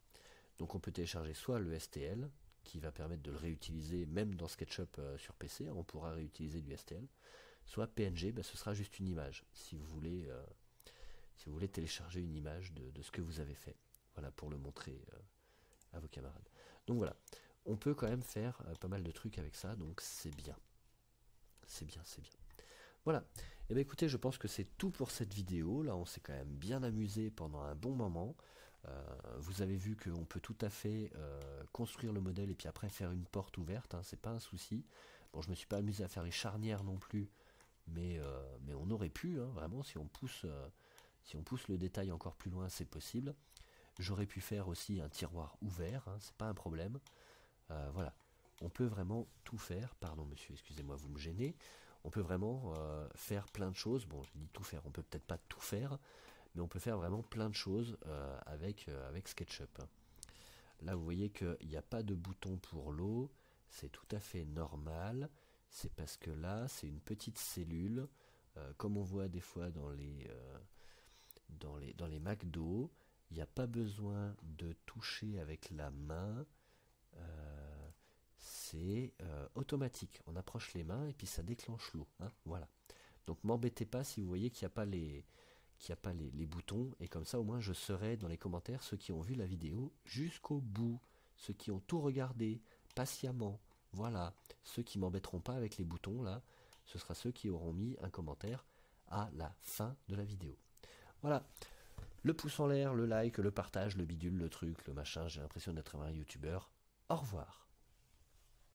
Donc on peut télécharger soit le STL, qui va permettre de le réutiliser même dans SketchUp sur PC, on pourra réutiliser du STL, soit PNG, bah, ce sera juste une image, si vous voulez télécharger une image de ce que vous avez fait. Voilà, pour le montrer à vos camarades. Donc voilà, on peut quand même faire pas mal de trucs avec ça, donc c'est bien. C'est bien, c'est bien. Voilà, et bien écoutez, je pense que c'est tout pour cette vidéo. Là on s'est quand même bien amusé pendant un bon moment. Vous avez vu qu'on peut tout à fait construire le modèle et puis après faire une porte ouverte, hein, c'est pas un souci. Bon, je me suis pas amusé à faire les charnières non plus, mais on aurait pu, hein, vraiment, si on pousse le détail encore plus loin, c'est possible. J'aurais pu faire aussi un tiroir ouvert, hein, c'est pas un problème. Voilà, on peut vraiment tout faire. Pardon monsieur, excusez-moi, vous me gênez. On peut vraiment faire plein de choses. Bon, j'ai dit tout faire, on peut peut-être pas tout faire, mais on peut faire vraiment plein de choses avec SketchUp. Là, vous voyez qu'il n'y a pas de bouton pour l'eau, c'est tout à fait normal. C'est parce que là, c'est une petite cellule, comme on voit des fois dans les McDo. Il n'y a pas besoin de toucher avec la main. C'est automatique, on approche les mains et puis ça déclenche l'eau, hein, voilà. Donc m'embêtez pas si vous voyez qu'il n'y a pas les boutons, et comme ça au moins je saurai dans les commentaires ceux qui ont vu la vidéo jusqu'au bout, ceux qui ont tout regardé patiemment, voilà. Ceux qui m'embêteront pas avec les boutons là, ce sera ceux qui auront mis un commentaire à la fin de la vidéo. Voilà, le pouce en l'air, le like, le partage, le bidule, le truc, le machin, j'ai l'impression d'être un youtubeur. Au revoir.